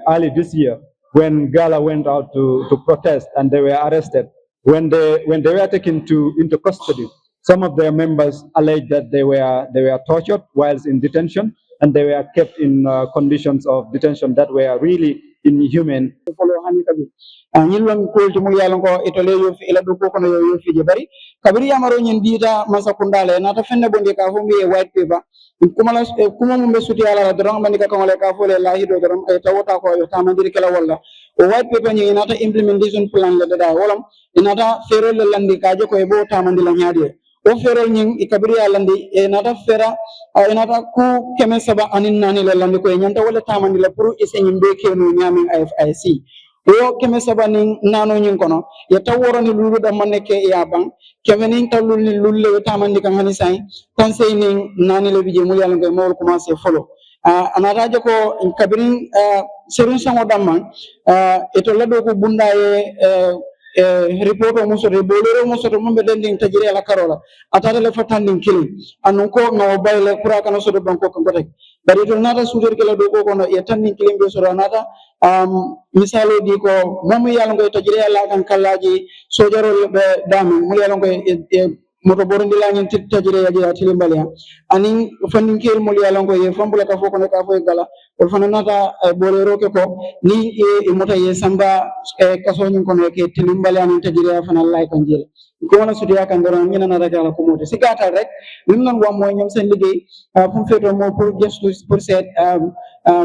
early this year, when Gala went out to protest and they were arrested, when they were taken into custody, some of their members alleged that they were tortured whilst in detention, and they were kept in conditions of detention that were really inhuman.
Follow hani kabi nyilwan ko to mu yalon ko itole yo fi ila do ko kono yo fi je bari kabiri yamaro nyin dita masa kundale na ta fenne bonde ka fo mi white paper kuma mu be suti ala dorong mani ka kongole ka fo le lahi do dorong ay tawota ko yo tamandiri kala wala o white paper nyi na ta implementation plan le da wolam ina ta fero le landi ka je ko e bo tamandi la nyaade o fero nyi kabiri ya landi e na ta fera ina ta ku keme saba anin nani le landi ko e nyanta wala tamandi la pour ise nyimbe kenu nyamin IFIC o keme sabani nano nyin kono ya taworo ni lulu da maneke ya bang keme nin talul ni lulle tamandi kan hani sai conseil ni nani le bije mu yalla ngay mo commencer follow anata je ko kabirin serun sango damman eto lado ko bundaye report o muso re bolero muso to mombe dending tajiri ala karola atata le fatanding killing anon ko no bayle kura kana so do banko ko gotek bari to nata suder kala do ko no e tanding killing be so nata misalo di ko momu yalla ngoy tajiri ala kan kalaji sojaro be dami mu yalla ngoy moto borondi la ngin tajire ya jira tilimbalia anin fandin kel mo yalla ngoy fambula ka foko ne ka fo gala o fana nata bolero ke ko ni e mota ye samba kaso nyin kono ke tilimbalia ni tajire fana lay kan jere ko wona sudi yakan dara ngina na daga la ko mode ci gata rek lim non wa moy ñom seen liggey fu feto mo pour gestu pour set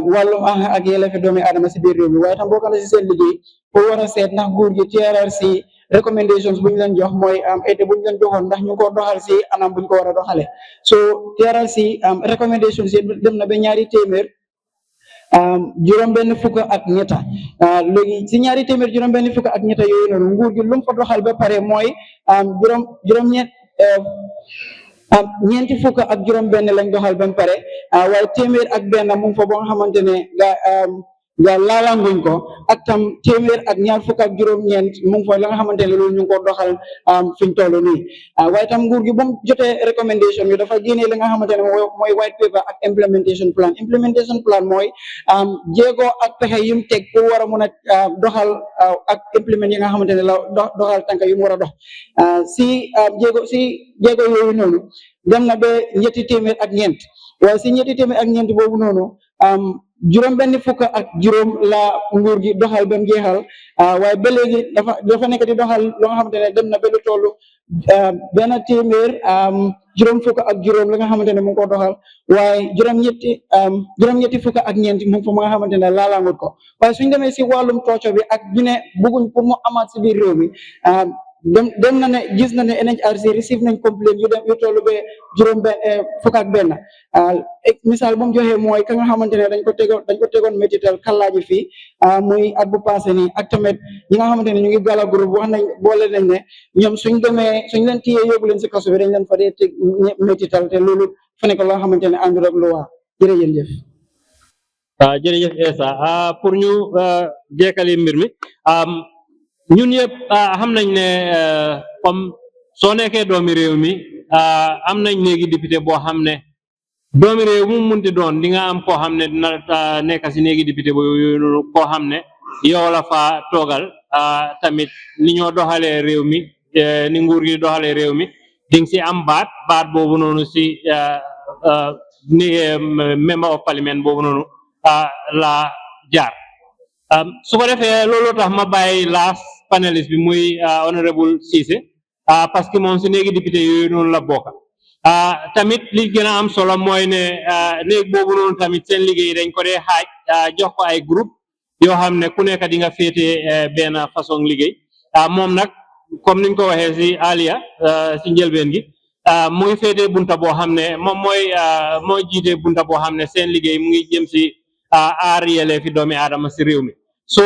walum ak yele fe doomi adama ci biir rew mi waye tam bokana ci seen liggey pour wara set ndax nguur gi TRRC recommendations buñ leen jox moy été buñ leen joxon ndax ñu ko doxal ci anam buñ ko wara doxale so TRRC recommendations dem na be ñaari témèr juróom benn fukk ak ñetta léegi si ñaari témèr juróom benn fukk ak ñetta yooyu noonu nguur gi lu mu fa doxal ba pare mooy juróom ñeenti fukk ak juróom benn lañ doxal ba pare waaye témèr ak benn mu ngi fa ba nga xamante ne nga laalanguñ ko ak tam témèr ak ñaar fukk ak juróom ñeent mu ngi fa la nga xamante ne loolu ñu ngi ko doxal fiñ toll nii waaye tam nguur gi ba mu jotee recommendation yi dafa génnee li nga xamante ne mooy white paper ak implementation plan mooy jéego ak pexe yu mu teg pour war a mun a doxal ak implement yi nga xamante ne la doxal tànk yu mu war a dox si jéego yooyu noonu dem na ba ñetti témèr ak ñeent waaye si ñetti témèr ak ñeent boobu noonu juróom benn fukk ak juróom la nguur gi doxal ba mu jeexal waaye ba léegi dafa nekk di doxal loo nga xamante ne dem na ba lu toll benn témèr juróom fukk ak juróom la nga xamante ne mu ngi ko doxal waaye juróom-ñetti fukk ak ñeent mu ngi fa nga xamante ne laalaangut ko waaye suñ demee si wàllum tooco bi ak ñu ne bëgguñ pour mu amaat si biir réew mi dem na ne gis na ne NHRC receive nañ complaint yu toll ba juróom benn fukk ak benn misaal bu mu joxee mooy ka nga xamante ne dañ ko tegoon métital kallaaji fii muy at bu passé nii ak tamit ñi nga xamante ne ñu ngi gala groupe wax nañ boole nañ ne ñoom suñ leen téyee yóbbu leen si kaso bi dañ leen fa dee teg métital te loolu fa nekk loo xamante ne àndul ak lu waa jërëjëf
jërëjëf Essa pour ñu jekkali mbir mi ñun yëpp xam nañ ne comme soo nekkee doomi réew mi am nañ léegi député boo xam ne doomi réew mu munti doon di nga am koo xam ne dina nekk si néegi député boobu koo xam ne yow la fa toogal tamit ni ñoo doxalee réew mi ni nguur gi doxalee réew mi di nga si am baat boobu noonu si ni member of parliament boobu noonu la jaar su ko defee loolu tax ma bàyyi last paneliste bi muy honorable Cissé parce que moom si néegi député yooyu noonu la bokk tamit li gën a am solo mooy ne néeg boobu noonu tamit seen liggéey dañ ko dee xaaj jox ko ay groupe yoo xam ne ku nekk di nga féete benn façon liggéey moom nag comme niñ ko waxee si aliya si njëlbeen gi mu ngi féetee bunta boo xam ne moom mooy jiite bunta boo xam ne seen liggéey mu ngi jëm si aar yelleefi doomi aadama si réew mi so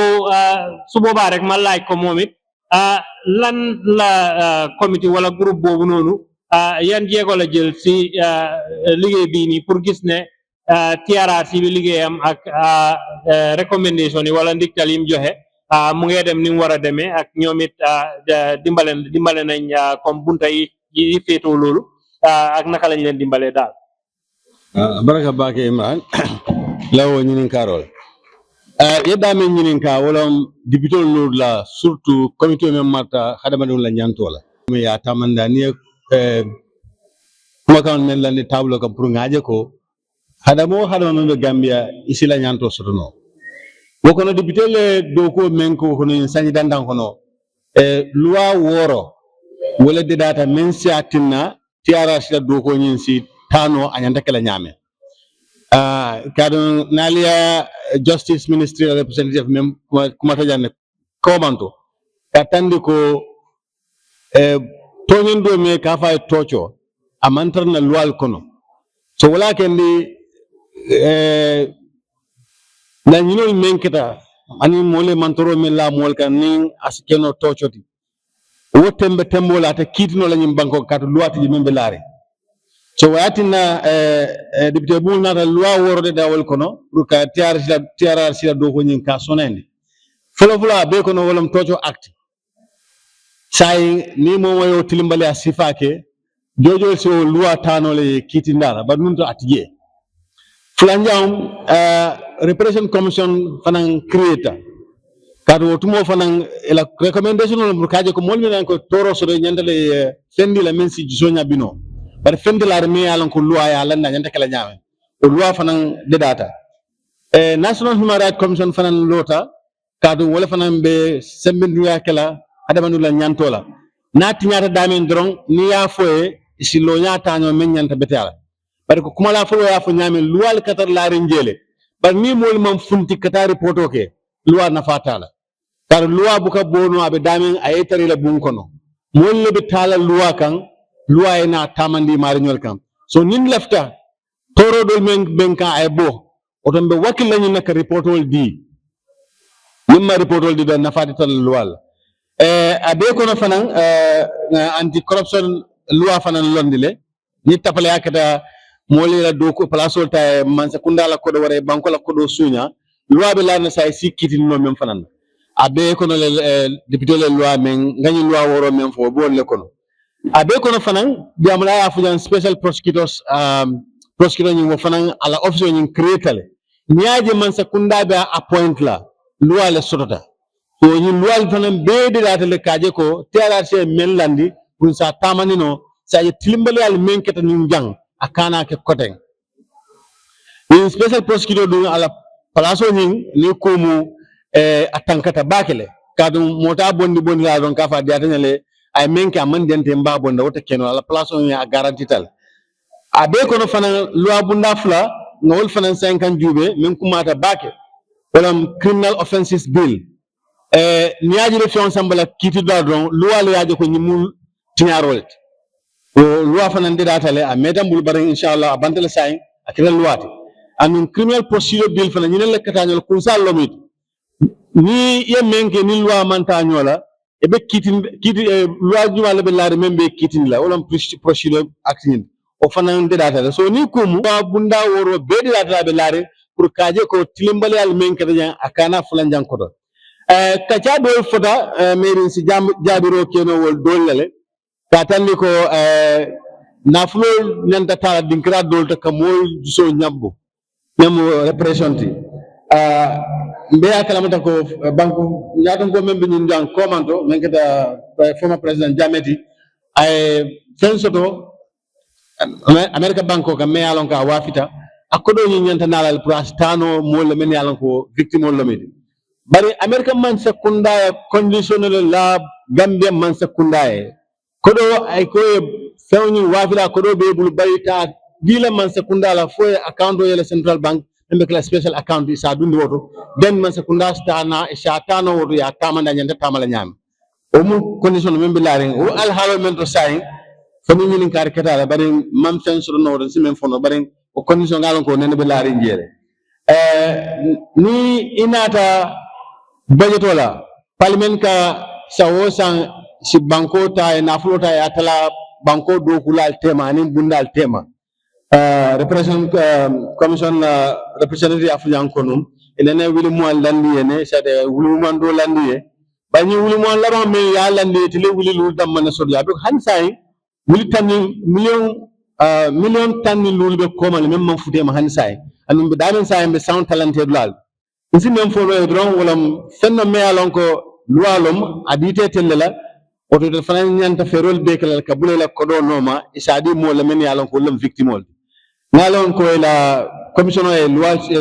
su boobaa rek ma laaj ko moom it lan la comité wala groupe boobu noonu yan jéego la jël si liggéey bii nii pour gis ne TRRC bi liggéeyam ak recommendation yi wala ndiktal yi mu joxe mu ngi dem ni mu war a demee ak ñoom it dimbale nañ comme bunta yi féetoo loolu ak naka lañ leen dimbalee daal.
baraka bake Imran lawo ñinin karol yeddame ñinin ka wala dibitol lord la surtout comité men marta hadama dum la ñantola mi ya tamanda ni kuma kan men la ni tablo kam pour ngaaje ko hadama men be Gambia isila ñanto sotono wokono dibitol doko men ko kono sañi dandan kono loi woro wala de data men siatina TRRC la doko ñin si tano anyanta kala nyame kadu nalia justice ministry representative mem kuma tajane komanto katandi ko tonyen do me ka fay tocho amantar na lual kono so wala kendi na ñinol menketa ani mole mantoro me la mol kan ni askeno tochoti wotembe tembola ta kitino la ñim banko katu luati membe lare so watina député bu nata loi worode dawol kono pour ka TRRC la do ko ñin ka sonende folo be kono wolam tocho acte say ni mo wayo tilimbali a sifake jojo so loi tano le kitindala ba nun to atije flanjam repression commission fanan creator kado tumo fanan la recommendation no kaje ko molmi nan ko toro so de nyandale fendi la men si jonya bino bar fendi la remi yalan ko loi ya lan nyanda kala nyame o loi fanan de data national human rights commission fanan lota kado wala fanan be sembindu ya kala adamanu la nyantola nati nyata damen drong ni ya foye isi lo nyata nyo men nyanta betala bar ko kuma la fo ya fo nyame loi katar la renjele bar ni mol mam funti kata reporto ke loi na fatala kar loi buka bono abe damen ayetari la bun kono molle be tala loi kan loi na tamandi mari nyol kan so nin lefta toro dol men benka ay bo oton be wakil lañu nak reportol di nimma reportol di na fatital loi abe kono fanan anti corruption loi fanan londile ni tapale akata molle la do ko place ta man sekunda la ko do ware banko la ko do sunya loi be la na say sikiti no men fanan abe kono le député le loi men ngani loi woro men fo bo le kono abe kono fanan diamla ya fujan special prosecutors prosecutor ni mo fanan ala officer ni creatale nyaaje man sekunda be appoint la loi le sotota so ni loi fanan be de data le kaje ko TRRC men landi pour sa tamanino sa ye tilimbale al men keta ni jang akana ke koten ni special prosecutor do ala place ni ko mu atankata bakele kadu mota bondi la don kafa diatale ay menke amandente mba bonda wota keno ala place on ya garantie tal abe kono fana loi bunda fla ngol fana 50 jube men kumata bake wala criminal offenses bill niaji refion sambala kiti do don loi le yaje ko nyimul tiñarolet o loi fana ndedatale a medambul bare inshallah abantale say akira loi anun criminal procedure bill fana nyine le katanyol kunsal lomit ni ye menke ni loi manta nyola e be kiti loi juma le be laare membe kitini la wala procedure acting o fana ndedatale so ni kumu bunda woro be ndedatale be laare pour kaje ko tilimbale al menke de akana fulan jankodo kacha do foda merin si jabiro keno wol dollale katandi ko nafulo nyanta tala dinkra dolta kamol so nyabbo memo representi mbeya kalamata ko banko nyaton ko membe nyun jang komando men kata former president Jameti ay fensoto America banko ka me alon ka wafita akodo nyi nyanta nalal pour astano mol men yalon ko victime wol lomedi bari America man sekunda conditionnel la Gambia man sekunda kodo ay ko fewni wafila kodo be bul bayita dila man sekunda la fo account yele central bank embe kala special account isa dundi woto den man sekunda stana isa tano woto ya tamanda nyanda tamala nyam o mu condition membe laring o al halo men to sai fani ñinin kar ketala bari mam fen sur no si men fono bari o condition ngalon ko nene be laari njere ni inata budget wala parliament ka sawo sang si banko ta e nafulo ta e atala banko do kulal tema ni bundal tema represent commission representative african konum enene wili mo landi ene sade wili mo do landi e bani wili mo la me ya landi tele wili lu dam man so ya be han sai wili tan million tan lu be ko man même man fude ma han sai anum be damen sai be sound talented lal isi même fo lo dron wala fenno me alon ko lualum adite telela oto de fanan nyanta ferol be kala ka bulela ko do noma isadi mo la men yalon ko lam victimol ngalon ko la commissioner e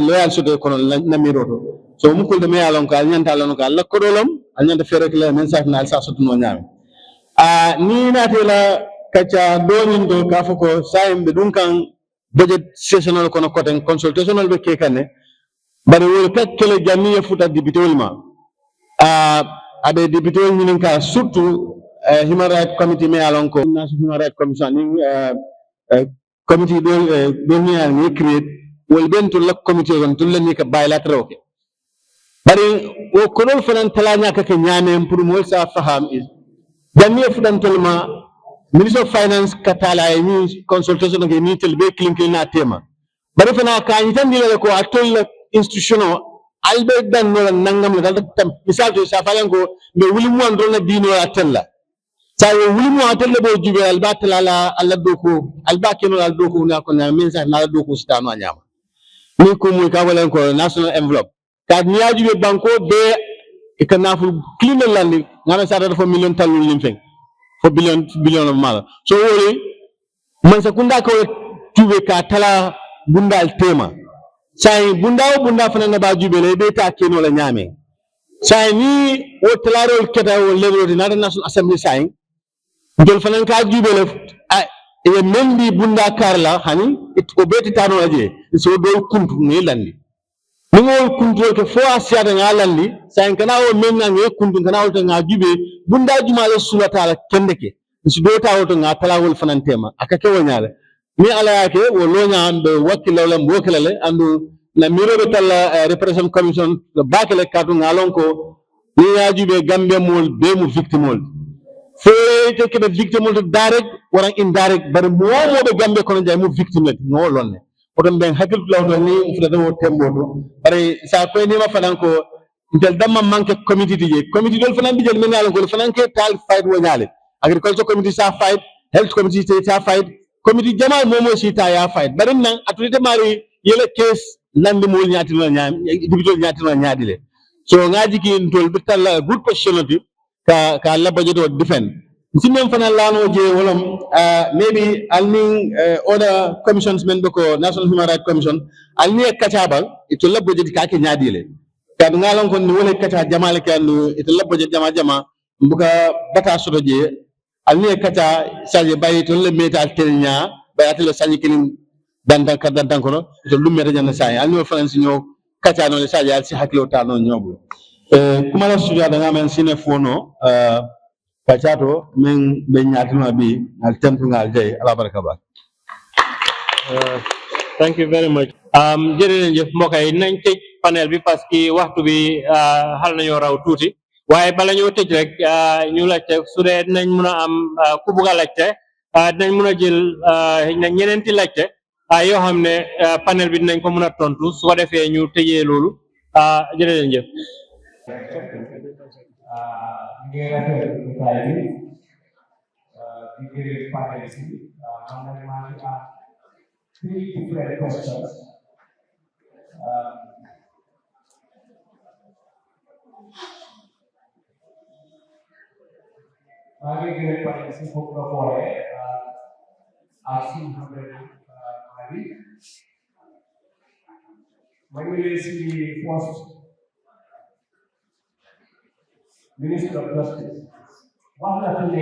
loyal so de kono na miroto so mu ko de me yalon ko nyanta lon ko la ko do lam nyanta ferol kala men sa na sa so no nyame ni na te la kacha donin do ka foko saimbe dun kan budget sessional kono koten consultational be ke kane bari wol kakkele jamiya futa député ma abe député ñinin ka surtout human rights committee me alon ko national human rights commission ni committee do ni create wol ben to la committee on to la ni ka bilateral ke bari o kono fanan talanya ka ke ñame pour mo sa faham is jamiya futan tolma minister of finance katala ni consultation ke ni tel be clinkin na tema bari fana ka ni tan dile ko atol institutional albe dan no nangam la dal tam misal to sa falan ko be wuli mo andol na dino atella sa wuli mo atella bo jube alba tala alla doko alba keno al doko na ko na min sa na doko stano nyama ni ko mo ka wala ko national envelope ka ni ajube banko be e kana fu clean landi ngana sa da fo million talul lim fen fo billion of mala so wori man sa kunda ko tube ka tala bundal tema sai bunda fana na ba jubele be ta keno la nyame sai ni o tlaro keta o level di national assembly sai dol fana ka jubele e mendi bunda karla hani it o beti tano aje so do kuntu ne landi ni ngol kuntu ke fo asiata ngalandi sai kana o menna nge kuntu kana o nga jube bunda juma le sulata la kendeke si do ta o to nga talawol fana tema akake wonyale ni ala yake wo lonya ande wakila wala mbokele andu na miro be tala repression commission bakele kadu ngalon ko ni yajube Gambia mol be mu victimol fe te ke be victimol direct wala indirect bar mo be Gambia kono jay mu victime no lonne oton ben hakil lawdo ni fu da wo tembo do bare sa ko ni ma fanan ko intel damma manke committee dol fanan bi jël men ngalon ko fanan ke tal fight wo nyale agriculture committee sa fight health committee sa fight committee jamal momo sita ya fight barin nan atulite mari yele case landi mo nyaati no nyaam dibito nyaati no nyaadile so ngaji ki ntol bitalla good positionity ka la budget o defend simem fana lano je wolom maybe alning other commissions men ko national human rights commission alni kacabal ito la budget ka ke nyaadile ka ngalon kon ni wala kaca jamal ka no ito la budget jama mbuka bata soto je alni kaca saje bayi to le meta telnya bayatelo saji kilin dandan kono to lummeta janna say alni france ñoo kaca no saji al si hakilo ta no ñobo kuma la studio da ngamen sine fono kacato men be ñaatuma bi al tempu ngal jey ala baraka ba
thank you very much jërëjëf mbokk yi nañ tëj panel bi parce que waxtu bi xal nañoo raw tuuti waaye bala ñoo tëj rek ñu laajte su dee nañ mun a am ku bugg a laajte dinañ mun a jël na ñeneenti laajte yoo xam ne panel bi dinañ ko mun a tontu su ko defee ñu tëjee loolu jërëjëf
three different questions. Bagi kira pada si pokok boleh asing hampir hari. When we see the first Minister of Justice, what happened?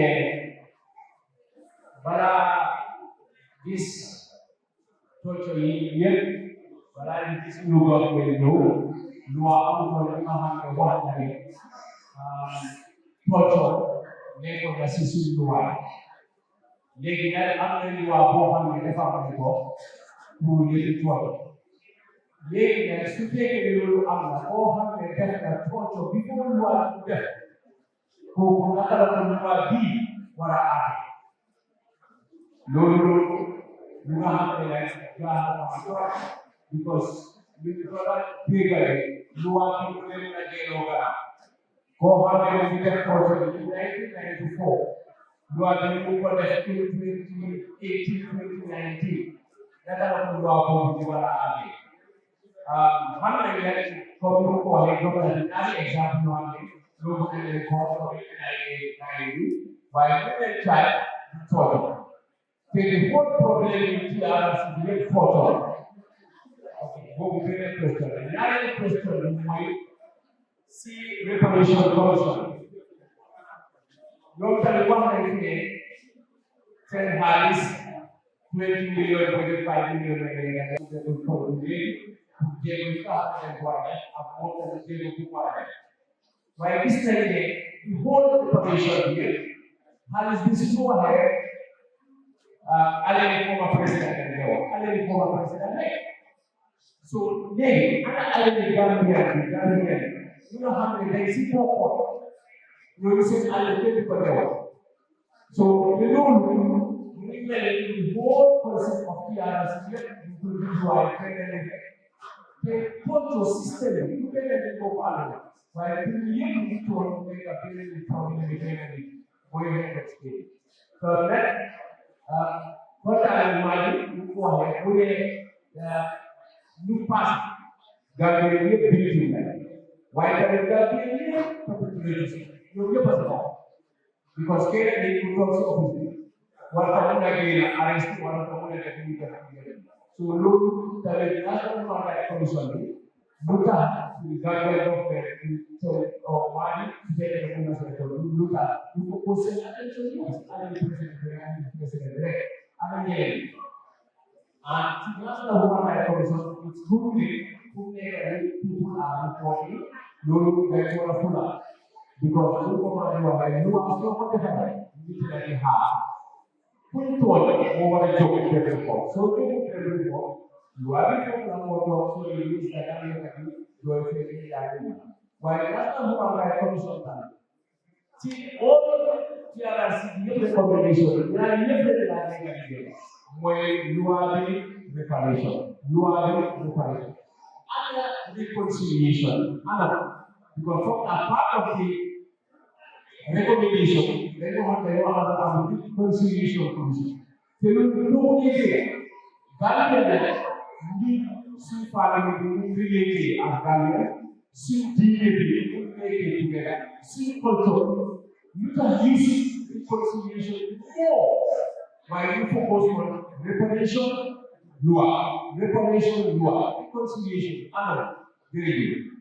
Bara this torture yet, but I this new government no, am going to have one torture, they will assist you. léegi nag am na loi boo xam ne dafa am ko pour yëfi tooñ léegi nag su fekkee ne loolu am na boo xam ne def na tooñoo bi ko loi bu def kooku naka la ko loi bii war a aate loolu lu nga xam ne nag gaa am trop because li ko la dégale loi bi mu leen na delloo gannaaw koo xam ne mu def tooñoo bi 1994 loi bi mu ko def 2018-2019 naka la ko loi boobu di war a aate xam nañ ne comme ni ko waxee jox na ñaari exemple yoo xam ne loolu dañ leen ko ay bi waaye bu leen caay du tooñoo te le whole problème yi ci ARC bi yëpp tooñoo boobu beneen question la ñaareel question bi mooy si reparation commission ñoom tamit wax nañ ne seen xaalis 20 millions 25 millions la ngeen def jéego sax dañ ko war a def ak moo tamit jéego bu war a def waaye gis nañ ne di whole reparation bi yëpp xaalis bi su ko waxee aleni former président lañ koy wax aleni former président lañ so léegi ana aleni Gambia bi Gambia ñu nga xam ne day si bokkoon ñooñu seen alal képp ko teewal so te loolu ñu ngi mel ni whole process of PRC yëpp ñu ko visual beneen te poto système bi ñu beneen dañ ko faale waaye pour ñu yëpp ñu toog nekk ak beneen problème bi beneen bi mooy nekk ci so nag kontaan maa ngi ñu ko waxee bu dee ñu pass Gambie yëpp victime la waaye tamit Gambie yëpp peut-être ñoom ñëpp a si bokk because kenn dañ ko toog si office bi war ko mun a génn arrest war ko mun a def ñu def so loolu tamit national human rights commission bi bu tax Gambia government bi so waa ji su fekkee ne mun na seen tool lu tax ñu ko posé attention yi ala ni président rek ala ñeneen and national human rights commission it's good fu nekk rek people are reporting loolu dañ ko war a fula because lu ko mën a waxee lu am soo ko defaree nit la di xaar fu ñu toll moo war a jóg def ko soo jógee def ko lu am foofu la moo toog soo yi sa gàllankoor kat yi doo fekk yaa ngi waaye national human rights commission tamit ci all PRC yëpp recommendation ñaari yëpp la nekk liggéey mooy loi bi reparation ana reconciliation ana because from a part of the recommendation they want to have a reconciliation commission te loolu loo déggee Gambia ni suñ famille bi ñu relaté ak Gambia suñ diine bi ñu nekkee together suñ culture you can use reconciliation more while you focus on reconciliation ano very good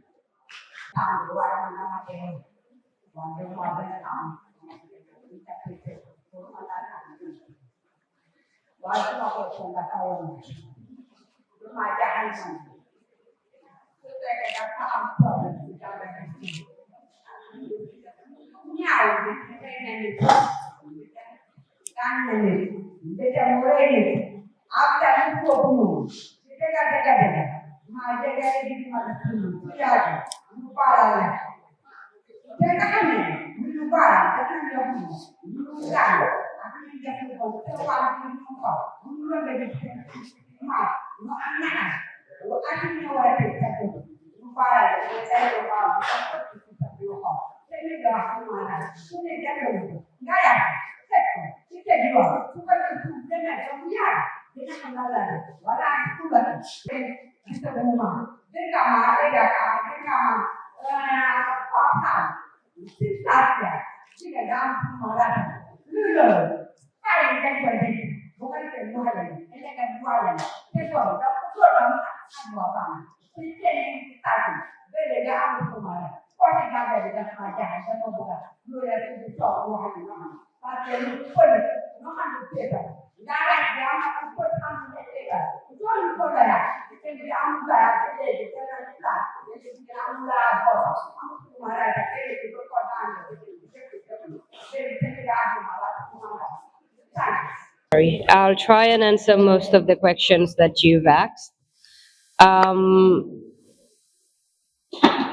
Sorry, I'll try and answer most of the questions that you've asked.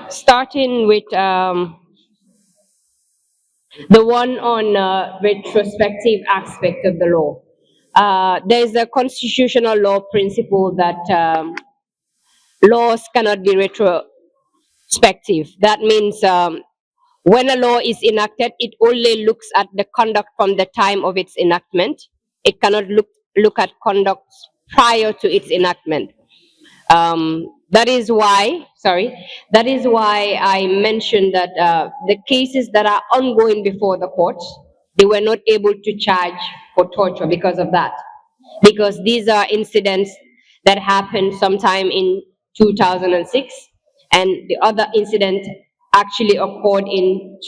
Starting with the one on retrospective aspect of the law. There's a constitutional law principle that laws cannot be retrospective. That means when a law is enacted, it only looks at the conduct from the time of its enactment. It cannot look at conduct prior to its enactment. That is why I mentioned that the cases that are ongoing before the courts, they were not able to charge for torture because of that. Because these are incidents that happened sometime in 2006, and the other incident actually occurred in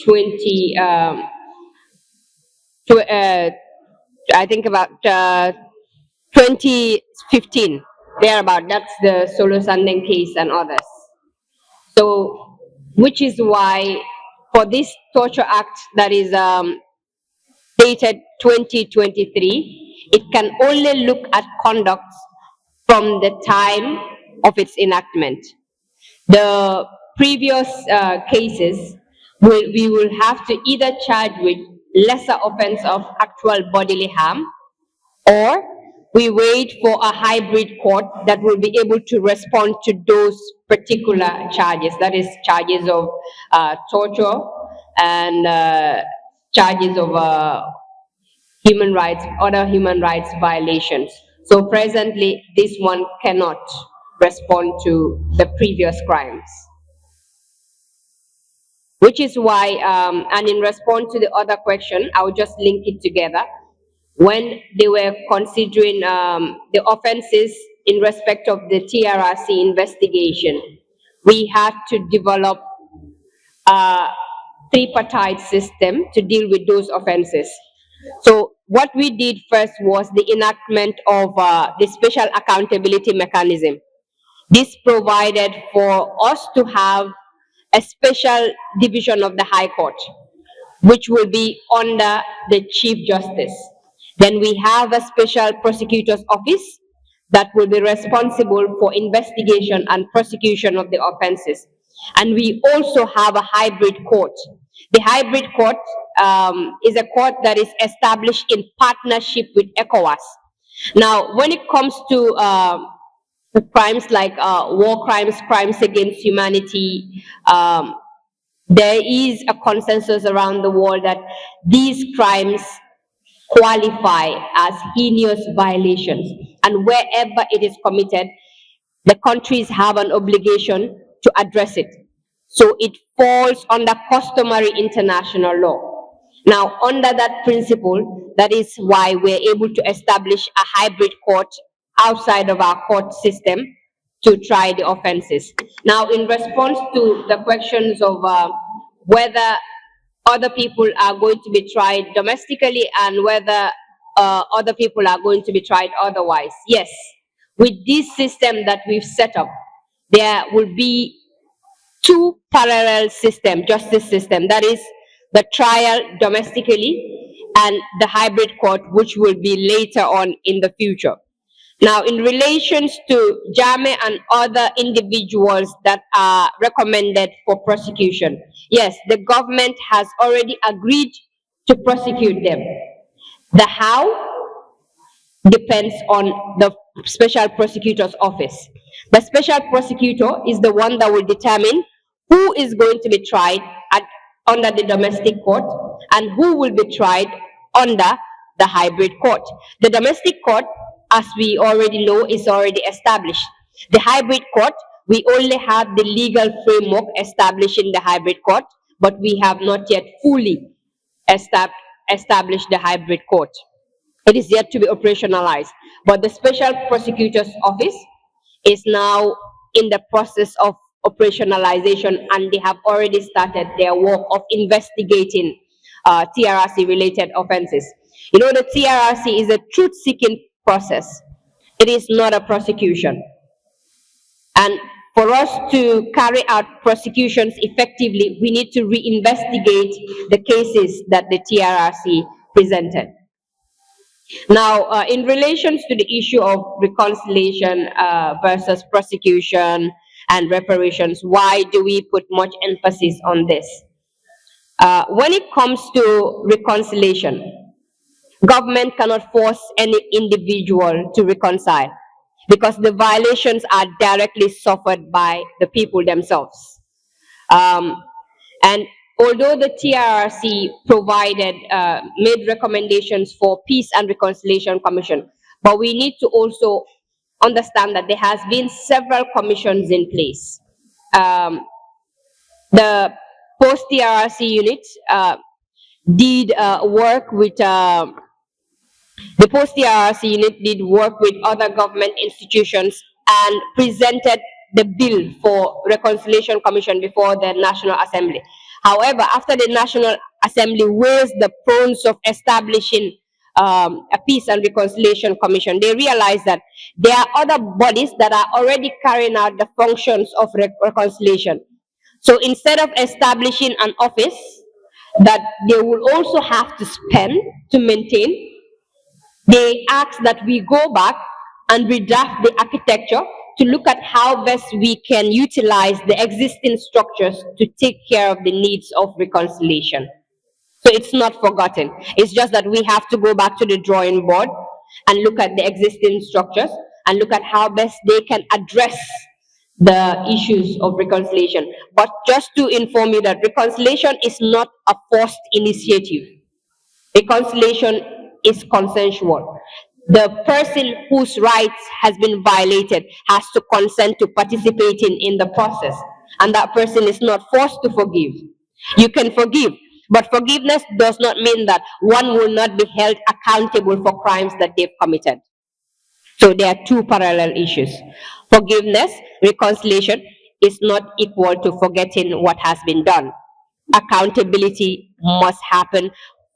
I think about 2015, thereabout. That's the Solo Sandeng case and others. So, which is why for this torture act that is dated 2023, it can only look at conduct from the time of its enactment. The previous cases, we will have to either charge with lesser offense of actual bodily harm, or we wait for a hybrid court that will be able to respond to those particular charges, that is charges of torture and charges of other human rights violations. So presently, this one cannot respond to the previous crimes. Which is why, and in response to the other question, I will just link it together. When they were considering the offenses in respect of the TRRC investigation, we had to develop a tripartite system to deal with those offenses. So what we did first was the enactment of the special accountability mechanism. This provided for us to have a special division of the High Court, which will be under the Chief Justice. Then we have a special prosecutor's office that will be responsible for investigation and prosecution of the offenses. And we also have a hybrid court. The hybrid court is a court that is established in partnership with ECOWAS. Now, when it comes to crimes like war crimes, crimes against humanity, there is a consensus around the world that these crimes qualify as heinous violations. And wherever it is committed, the countries have an obligation to address it. So it falls under customary international law. Now, under that principle, that is why we're able to establish a hybrid court outside of our court system to try the offenses. Now, in response to the questions of whether other people are going to be tried domestically and whether other people are going to be tried otherwise, yes, with this system that we've set up, there will be two parallel justice system, that is the trial domestically and the hybrid court, which will be later on in the future. Now, in relations to Jame and other individuals that are recommended for prosecution, yes, the government has already agreed to prosecute them. The how depends on the special prosecutor's office. The special prosecutor is the one that will determine who is going to be tried under the domestic court and who will be tried under the hybrid court. The domestic court, as we already know, is already established. The hybrid court, we only have the legal framework established in the hybrid court, but we have not yet fully established the hybrid court. It is yet to be operationalized. But the Special Prosecutor's Office is now in the process of operationalization, and they have already started their work of investigating TRRC-related offenses. You know, the TRRC is a truth-seeking process. It is not a prosecution. And for us to carry out prosecutions effectively, we need to reinvestigate the cases that the TRRC presented. Now, in relation to the issue of reconciliation versus prosecution and reparations, why do we put much emphasis on this? When it comes to reconciliation, government cannot force any individual to reconcile because the violations are directly suffered by the people themselves. And although the TRRC made recommendations for Peace and Reconciliation Commission, but we need to also understand that there has been several commissions in place. The post-TRRC unit did work with the post-TRRC unit did work with other government institutions and presented the bill for Reconciliation Commission before the National Assembly. However, after the National Assembly raised the pros of establishing a Peace and Reconciliation Commission, they realized that there are other bodies that are already carrying out the functions of reconciliation. So instead of establishing an office that they will also have to spend to maintain, they ask that we go back and redraft the architecture to look at how best we can utilize the existing structures to take care of the needs of reconciliation. So it's not forgotten. It's just that we have to go back to the drawing board and look at the existing structures and look at how best they can address the issues of reconciliation. But just to inform you that reconciliation is not a forced initiative. Reconciliation is consensual. The person whose rights has been violated has to consent to participating in the process, and that person is not forced to forgive. You can forgive, but forgiveness does not mean that one will not be held accountable for crimes that they've committed. So there are two parallel issues. Forgiveness, reconciliation is not equal to forgetting what has been done. Accountability must happen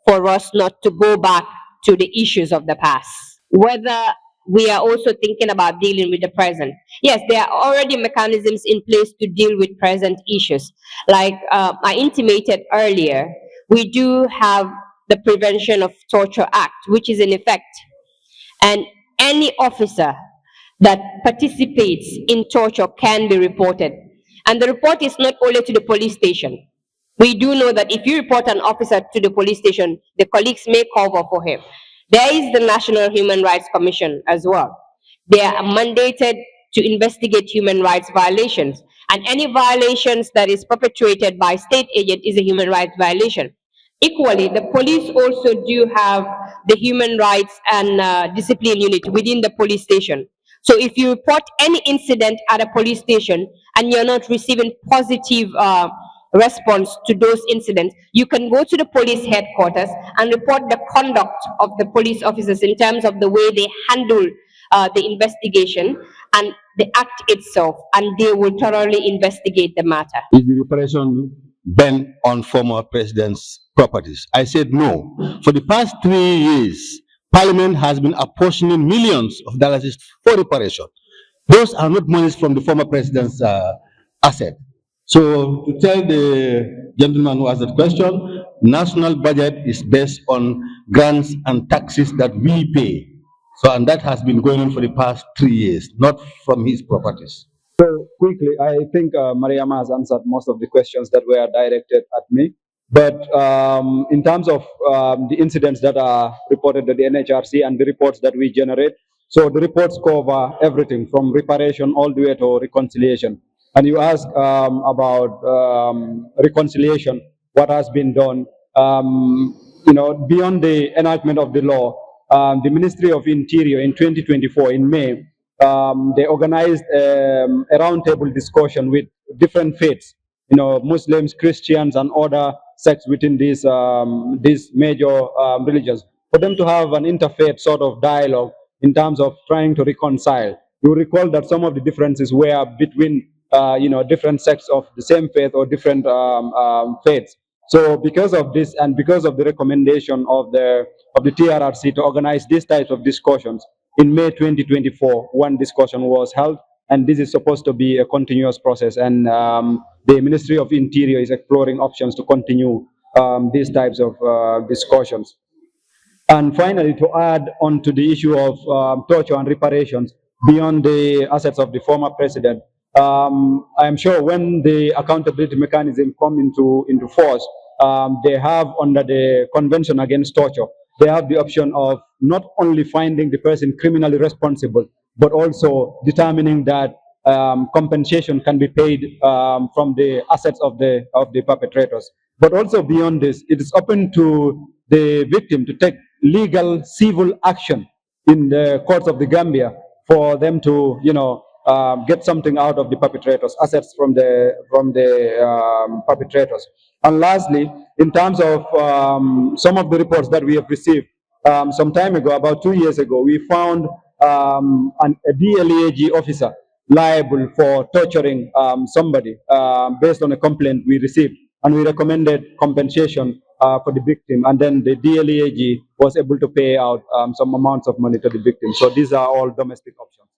for us not to go back to the issues of the past. Whether we are also thinking about dealing with the present. Yes, there are already mechanisms in place to deal with present issues. Like I intimated earlier, we do have the Prevention of Torture Act, which is in effect. And any officer that participates in torture can be reported. And the report is not only to the police station. We do know that if you report an officer to the police station, the colleagues may cover for him. There is the National Human Rights Commission as well. They are mandated to investigate human rights violations. And any violations that is perpetrated by state agent is a human rights violation. Equally, the police also do have the human rights and discipline unit within the police station. So if you report any incident at a police station and you're not receiving positive response to those incidents, you can go to the police headquarters and report the conduct of the police officers in terms of the way they handle the investigation and the act itself, and they will thoroughly investigate the matter.
Is the reparation banned on former president's properties? I said no. For the past 3 years, Parliament has been apportioning millions of dollars for reparation. Those are not monies from the former president's asset. So to tell the gentleman who asked that question, national budget is based on grants and taxes that we pay. So, and that has been going on for the past 3 years, not from his properties.
So quickly, I think Mariama has answered most of the questions that were directed at me. But in terms of the incidents that are reported to the NHRC and the reports that we generate, so the reports cover everything from reparation all the way to reconciliation. And you ask about reconciliation, what has been done. Beyond the enactment of the law, the Ministry of Interior in 2024, in May, they organized a roundtable discussion with different faiths, Muslims, Christians, and other sects within these major religions, for them to have an interfaith sort of dialogue in terms of trying to reconcile. You recall that some of the differences were between different sects of the same faith or different faiths. So because of this and because of the recommendation of the TRRC to organize these types of discussions, in May 2024, one discussion was held, and this is supposed to be a continuous process. And the Ministry of Interior is exploring options to continue these types of discussions. And finally, to add on to the issue of torture and reparations beyond the assets of the former president, I'm sure when the accountability mechanism come into force, they have under the Convention Against Torture, they have the option of not only finding the person criminally responsible, but also determining that compensation can be paid from the assets of the perpetrators. But also beyond this, it is open to the victim to take legal civil action in the courts of the Gambia for them to, get something out of the perpetrators, assets from the perpetrators. And lastly, in terms of some of the reports that we have received, some time ago, about 2 years ago, we found a DLAG officer liable for torturing somebody based on a complaint we received, and we recommended compensation for the victim, and then the DLAG was able to pay out some amounts of money to the victim. So these are all domestic options.